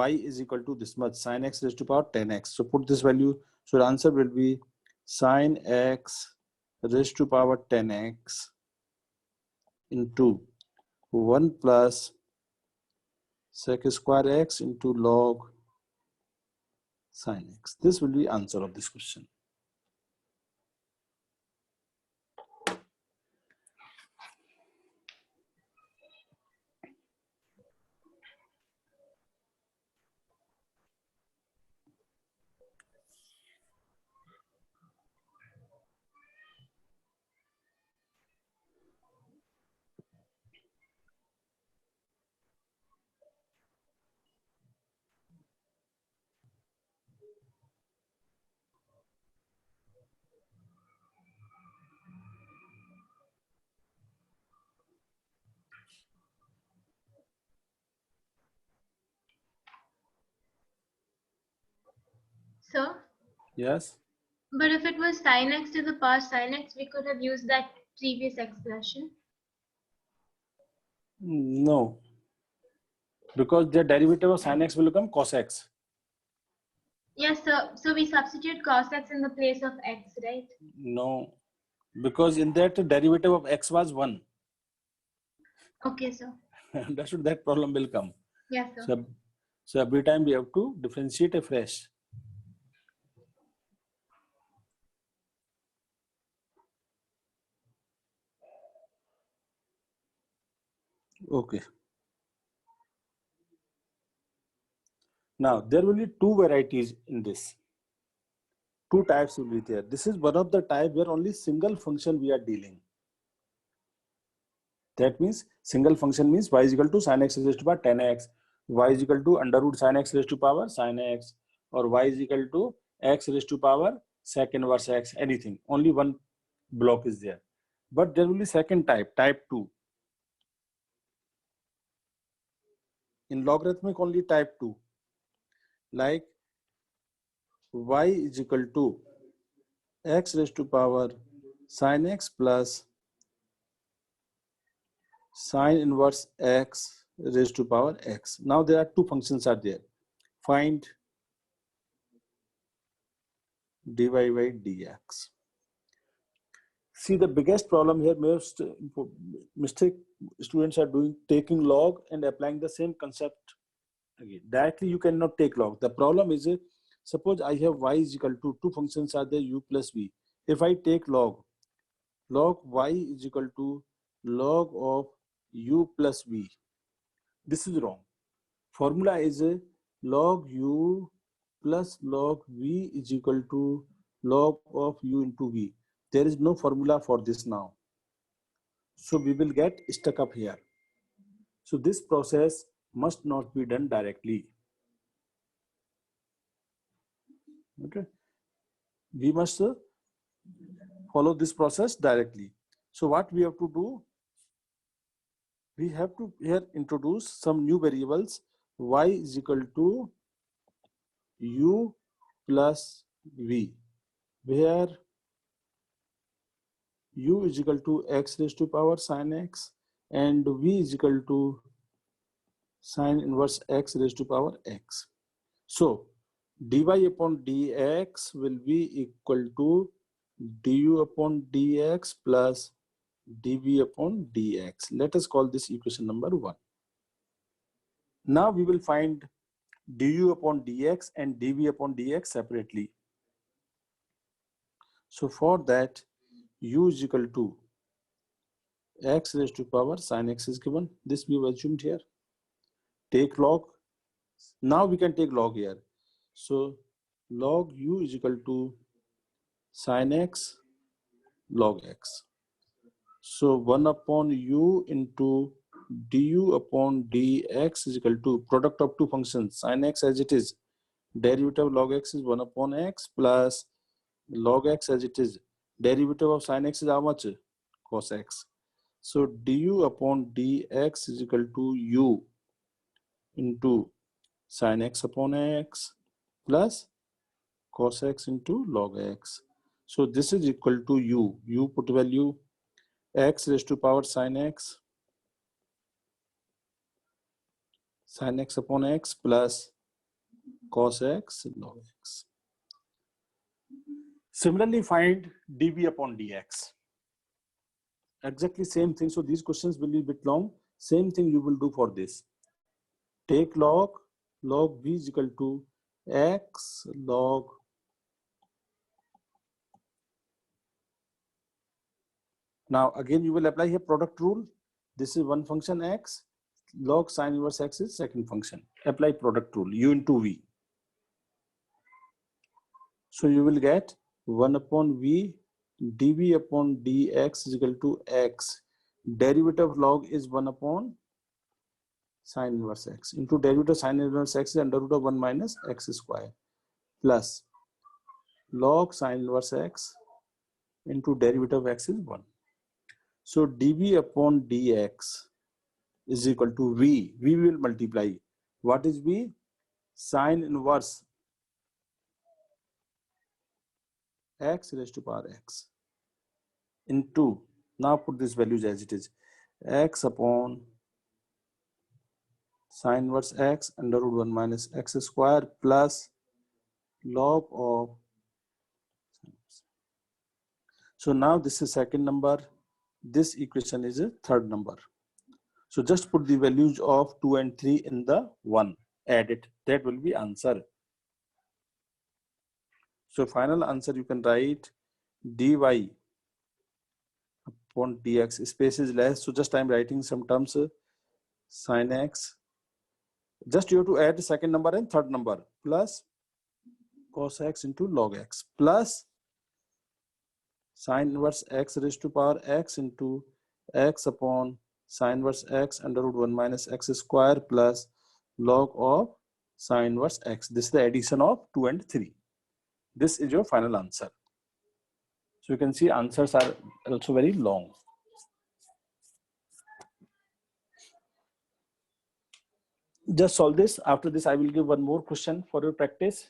is equal to this much, sin x raised to power 10x. So put this value, so the answer will be sin x raised to power 10x into 1 plus sec square x into log sin x. This will be answer of this question. Sir, Yes? but if it was sin x to the power sin x, we could have used that previous expression. No. Because the derivative of sin x will become cos x. Yes, sir. So we substitute cos x in the place of x, right? No. Because in that the derivative of x was 1. Okay, sir. That's what that problem will come. Yes, sir. So every time we have to differentiate afresh. Okay. Now there will be two varieties in this. Two types will be there. This is one of the type where only single function we are dealing. That means single function means y is equal to sin x raised to power 10x, y is equal to under root sin x raised to power sin x, or y is equal to x raised to power sec inverse x, anything. Only one block is there. But there will be second type, type 2. In logarithmic, only type 2. Like y is equal to x raised to power sin x plus sin inverse x raised to power x. Now there are two functions are there. Find dy by dx. See, the biggest problem here, most mistake students are doing, taking log and applying the same concept again. Directly you cannot take log. The problem is, suppose I have y is equal to, two functions are there, u plus v. If I take log y is equal to log of u plus v, this is wrong. Formula is log u plus log v is equal to log of u into v. There is no formula for this now. So we will get stuck up here. So this process must not be done directly. Okay. We must follow this process directly. So what we have to do, we have to here introduce some new variables. Y is equal to u plus v, where u is equal to x raised to power sin x and v is equal to sin inverse x raised to power x. So dy upon dx will be equal to du upon dx plus dv upon dx. Let us call this equation number 1. Now we will find du upon dx and dv upon dx separately. So for that, u is equal to x raised to power sin x is given. This we have assumed here. Take log. Now we can take log here. So log u is equal to sin x log x. So 1 upon u into du upon dx is equal to product of two functions, sin x as it is, derivative of log x is 1 upon x plus log x as it is, derivative of sin x is how much? Cos x. So du upon dx is equal to u into sin x upon x plus cos x into log x. So this is equal to u. U put value x raised to power sin x upon x plus cos x log x. Similarly, find dv upon dx. Exactly same thing. So these questions will be a bit long. Same thing you will do for this. Take log v is equal to x log now again you will apply here product rule. This is one function x, log sin inverse x is second function. Apply product rule u into v. So you will get 1 upon v dv upon dx is equal to x. Derivative of log is 1 upon sin inverse x into derivative sin inverse x is under root of 1 minus x square plus log sin inverse x into derivative of x is 1. So dv upon dx is equal to v. V will multiply. What is v? Sin inverse x raised to power x into, now put these values as it is, x upon sin inverse x under root 1 minus x square plus log of. So now this is second number. This equation is a third number. So just put the values of 2 and 3 in the 1. Add it. That will be answer. So final answer you can write dy upon dx. Space is less. So just I'm writing some terms. Sin x. Just you have to add the second number and third number plus cos x into log x plus sin inverse x raised to power x into x upon sine inverse x under root 1 minus x square plus log of sine inverse x. This is the addition of 2 and 3. This is your final answer. So you can see answers are also very long. Just solve this. After this, I will give one more question for your practice.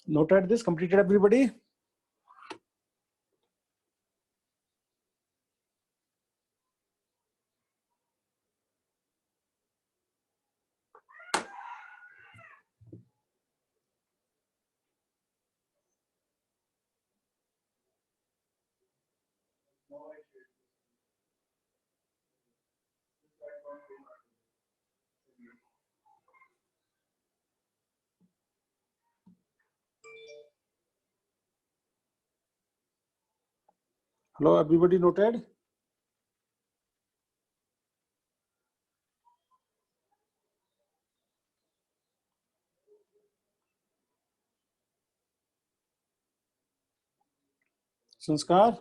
Noted this, completed everybody? Hello, everybody noted? Sanskar?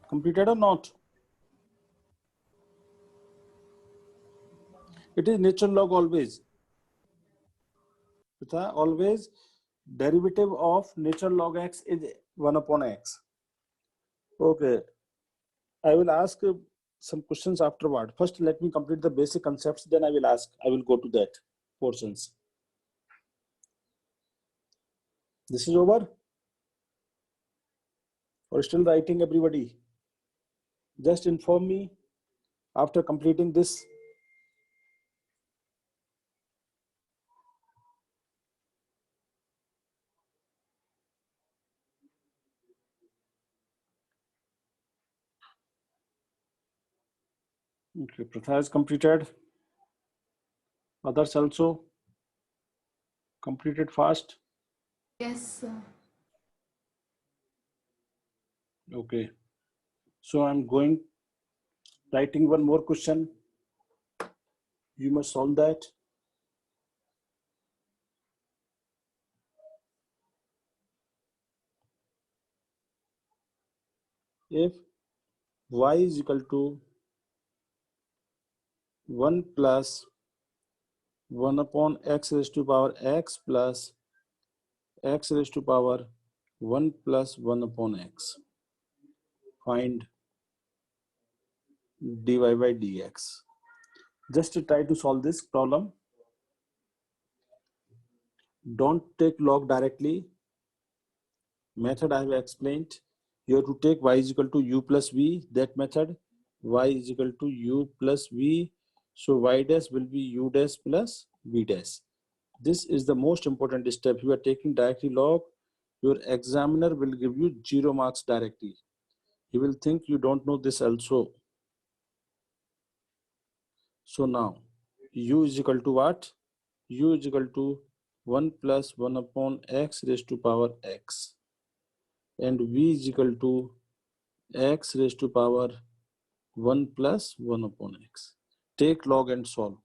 Completed or not? It is natural log always. Always derivative of natural log x is 1 upon x. Okay. I will ask some questions afterward. First, let me complete the basic concepts. Then I will go to that portions. This is over? Or still writing, everybody? Just inform me after completing this. Okay, Pratha is completed. Others also completed fast. Yes, sir. Okay. So I'm writing one more question. You must solve that. If y is equal to 1 plus 1 upon x raised to power x plus x raised to power 1 plus 1 upon x. Find dy by dx. Just to try to solve this problem. Don't take log directly. Method I have explained. You have to take y is equal to u plus v. That method, y is equal to u plus v. So y dash will be u dash plus v dash. This is the most important step. You are taking directly log. Your examiner will give you 0 marks directly. He will think you don't know this also. So now u is equal to what? U is equal to 1 plus 1 upon x raised to power x. And v is equal to x raised to power 1 plus 1 upon x. Take log and solve.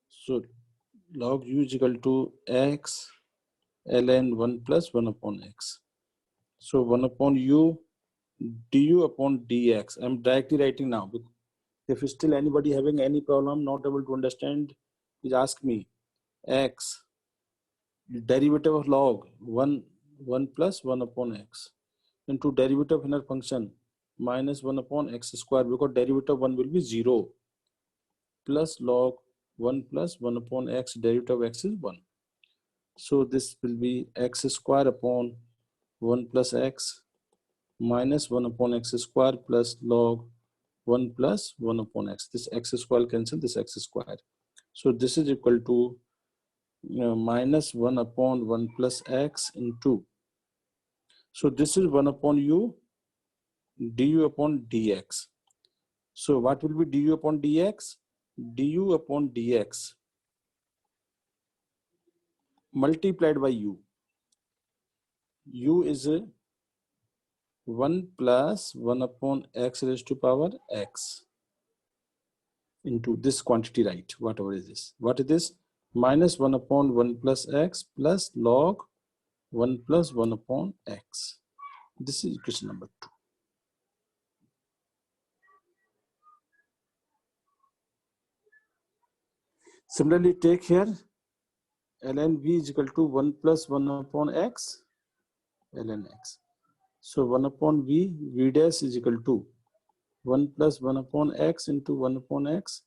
So log u is equal to x ln 1 plus 1 upon x. So 1 upon u du upon dx. I'm directly writing now. If still anybody having any problem, not able to understand, please ask me. X, derivative of log 1 plus 1 upon x into derivative of inner function minus 1 upon x square, because derivative 1 will be 0, plus log 1 plus 1 upon x, derivative of x is 1. So this will be x square upon 1 plus x minus 1 upon x square plus log 1 plus 1 upon x. This x square cancel this x square. So this is equal to minus 1 upon 1 plus x into. So this is 1 upon u du upon dx. So what will be du upon dx? Du upon dx multiplied by u. U is 1 plus 1 upon x raised to power x into this quantity, right? Whatever is this. What is this? Minus 1 upon 1 plus x plus log 1 plus 1 upon x. This is equation number 2. Similarly, take here ln v is equal to 1 plus 1 upon x ln x. So 1 upon v dash is equal to 1 plus 1 upon x into 1 upon x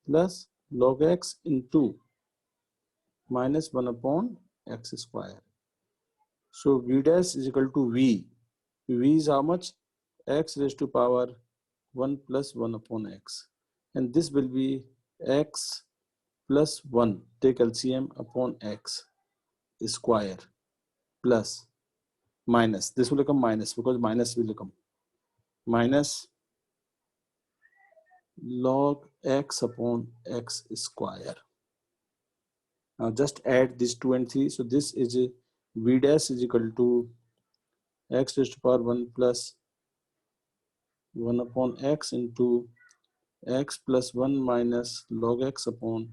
plus log x into minus 1 upon x square. So v dash is equal to v. V is how much? X raised to power 1 plus 1 upon x. And this will be x plus 1, take LCM, upon x square plus minus. This will become minus because minus will become minus log x upon x square. Now just add these 2 and 3. So this is a v dash is equal to x raised to power 1 plus 1 upon x into x plus 1 minus log x upon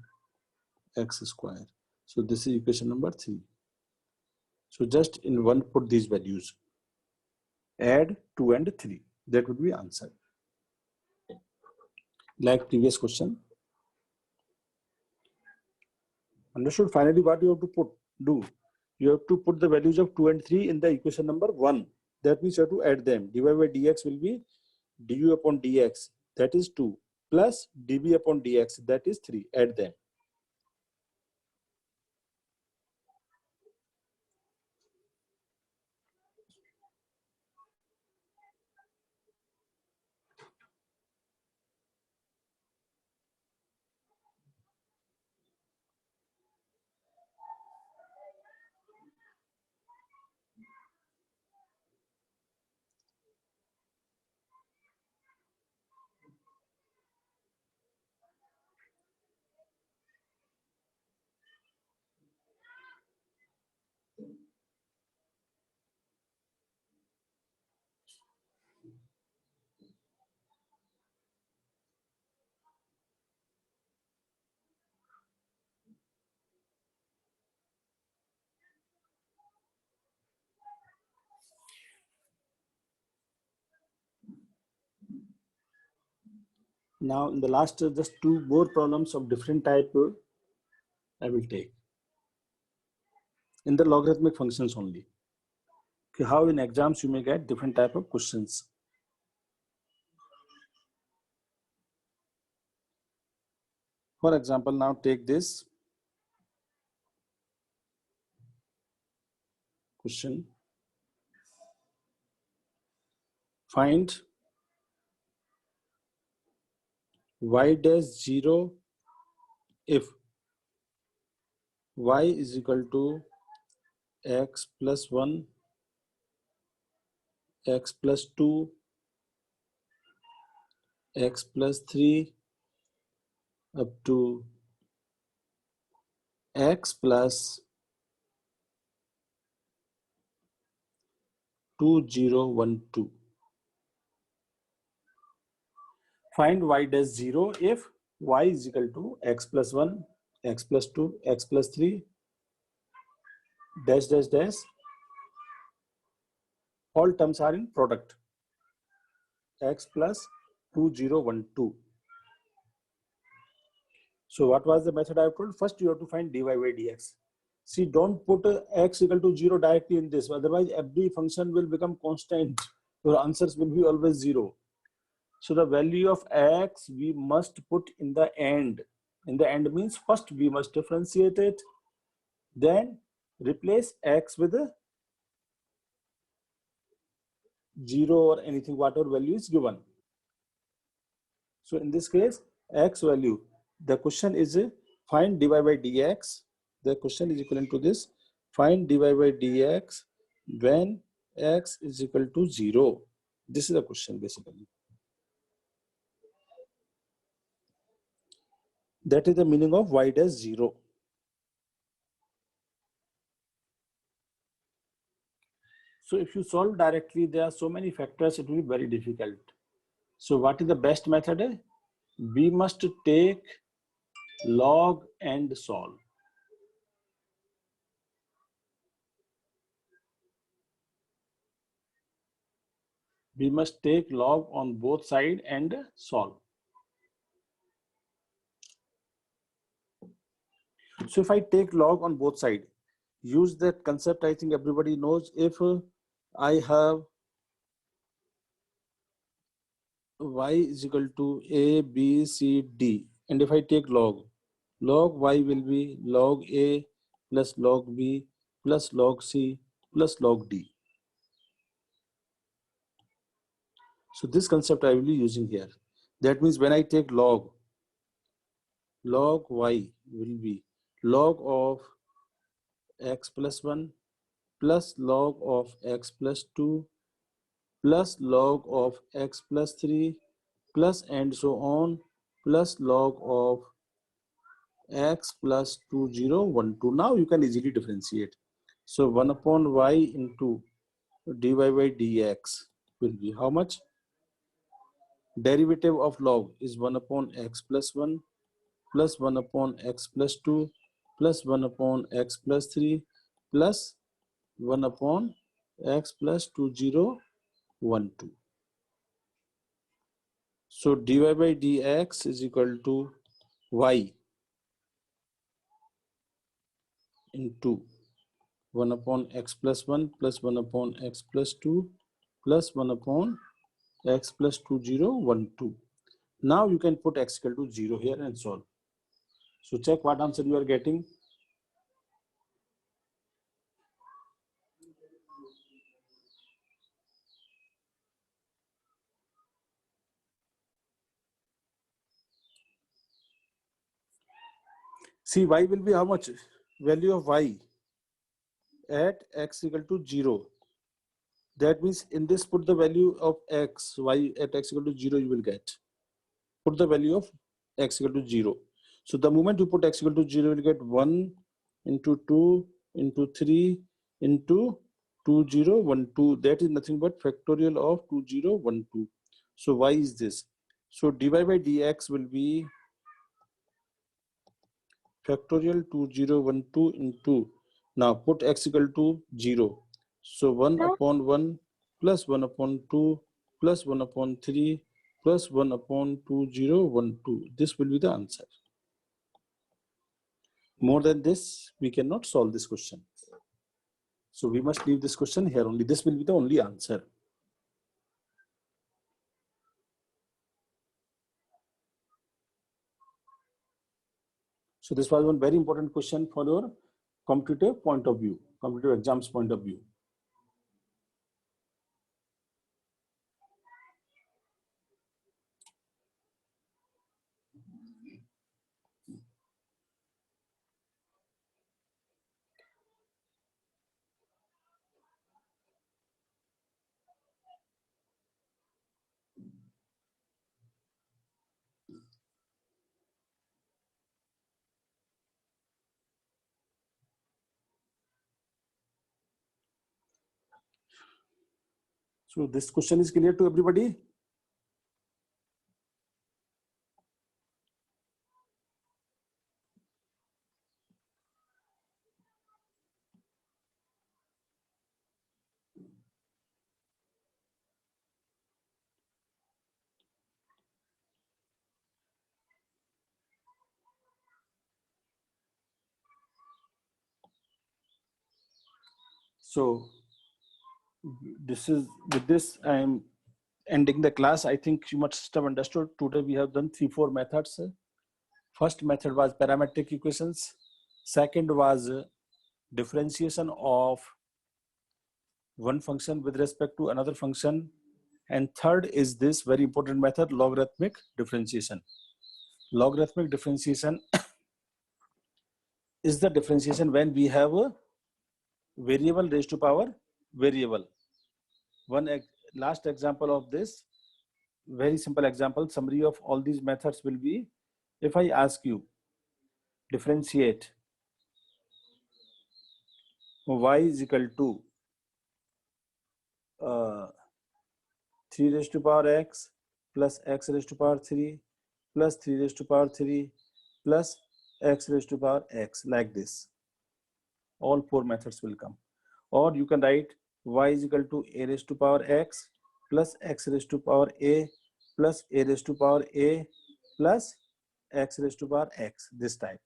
x square. So this is equation number 3. So just in one put these values. Add 2 and 3. That would be answer. Like previous question. Understood? Finally, what you have to do? You have to put the values of 2 and 3 in the equation number 1. That means you have to add them. dy by dx will be du upon dx, that is 2, plus dv upon dx, that is 3. Add them. Now in the last just 2 more problems of different type I will take. In the logarithmic functions only. Okay, how in exams you may get different type of questions. For example, now take this question. Find y dash 0 if y is equal to x plus 1, x plus 2, x plus 3 up to x plus 2012. Find y dash 0 if y is equal to x plus 1, x plus 2, x plus 3, dash dash dash. All terms are in product. X plus 2, 0, 1, 2. So what was the method I have told? First you have to find dy by dx. See, don't put x equal to 0 directly in this. Otherwise, every function will become constant. Your answers will be always 0. So the value of x we must put in the end. In the end means first we must differentiate it. Then replace x with a 0 or anything, whatever value is given. So in this case, x value, the question is find dy by dx. The question is equivalent to this. Find dy by dx when x is equal to 0. This is the question basically. That is the meaning of y dash 0. So if you solve directly, there are so many factors, it will be very difficult. So what is the best method? We must take log and solve. We must take log on both sides and solve. So if I take log on both sides, use that concept I think everybody knows. If I have y is equal to a, b, c, d, and if I take log y will be log a plus log b plus log c plus log d. So this concept I will be using here. That means when I take log y will be log of x plus 1 plus log of x plus 2 plus log of x plus 3 plus and so on plus log of x plus 2, 0, 1, 2. Now you can easily differentiate. So 1 upon y into dy by dx will be how much? Derivative of log is 1 upon x plus 1 plus 1 upon x plus 2 plus 1 upon x plus 3 plus 1 upon x plus 2, 0, 1, 2. So dy by dx is equal to y into 1 upon x plus 1 plus 1 upon x plus 2 plus 1 upon x plus 2, 0, 1, 2. Now you can put x equal to 0 here and solve. So check what answer you are getting. See, y will be how much? Value of y at x equal to 0. That means in this put the value of x, y at x equal to 0 you will get. Put the value of x equal to 0. So the moment you put x equal to 0, you will get 1 into 2 into 3 into 2, 0, 1, 2. That is nothing but factorial of 2, 0, 1, 2. So y is this. So dy by dx will be factorial 2, 0, 1, 2 into, now put x equal to 0. So 1 upon 1 plus 1 upon 2 plus 1 upon 3 plus 1 upon 2, 0, 1, 2. This will be the answer. More than this, we cannot solve this question. So we must leave this question here only. This will be the only answer. So this was one very important question for your competitive point of view, competitive exams point of view. So this question is clear to everybody? So this is, with this I am ending the class. I think you must have understood today we have done 3-4 methods. First method was parametric equations. Second was differentiation of one function with respect to another function. And third is this very important method, logarithmic differentiation. Logarithmic differentiation is the differentiation when we have a variable raised to power variable. Last example of this, very simple example, summary of all these methods will be, if I ask you differentiate y is equal to 3 raised to power x plus x raised to power 3 plus 3 raised to power 3 plus x raised to power x, like this. All 4 methods will come. Or you can write y is equal to a raised to power x plus x raised to power a plus a raised to power a plus x raised to power x, this type.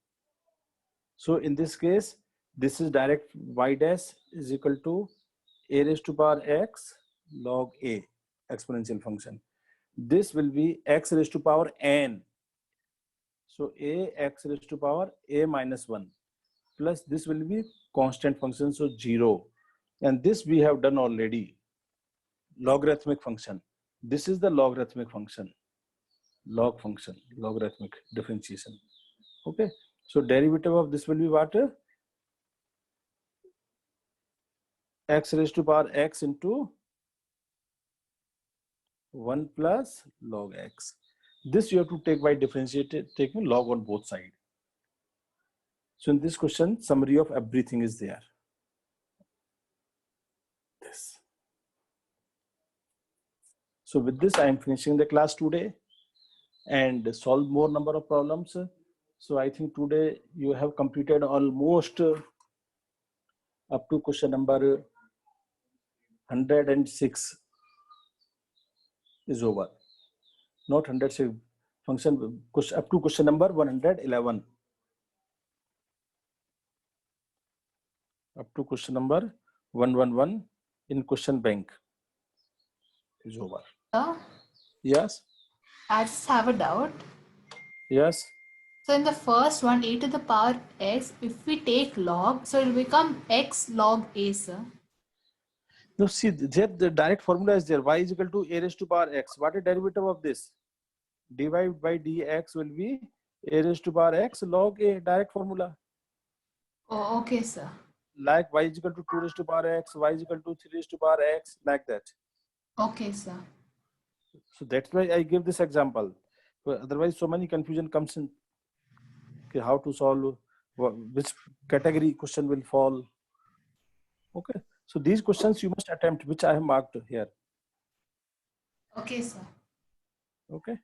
So in this case, this is direct y dash is equal to a raised to power x log a, exponential function. This will be x raised to power n. So a x raised to power a minus 1 plus this will be constant function, so 0. And this we have done already, logarithmic function. This is the logarithmic function, log function, logarithmic differentiation. Okay, so derivative of this will be what? X raised to power x into 1 plus log x. This you have to take by differentiated, taking log on both sides. So in this question, summary of everything is there. This. So with this, I am finishing the class today and solve more number of problems. So I think today you have completed almost up to question number 106 is over. Not 106 function, up to question number 111. Up to question number 111 in question bank is over. Yes. I just have a doubt. Yes. So in the first one, a to the power x, if we take log, so it will become x log a, sir. No, see, there the direct formula is there. Y is equal to a raised to power x. What is derivative of this? Dy by dx will be a raised to power x log a, direct formula. Oh, okay, sir. Like y is equal to 2 raised to power x, y is equal to 3 raised to power x, like that. Okay, sir. So that's why I give this example. But otherwise, so many confusion comes in. Okay, how to solve, which category question will fall. Okay, so these questions you must attempt, which I have marked here. Okay, sir. Okay.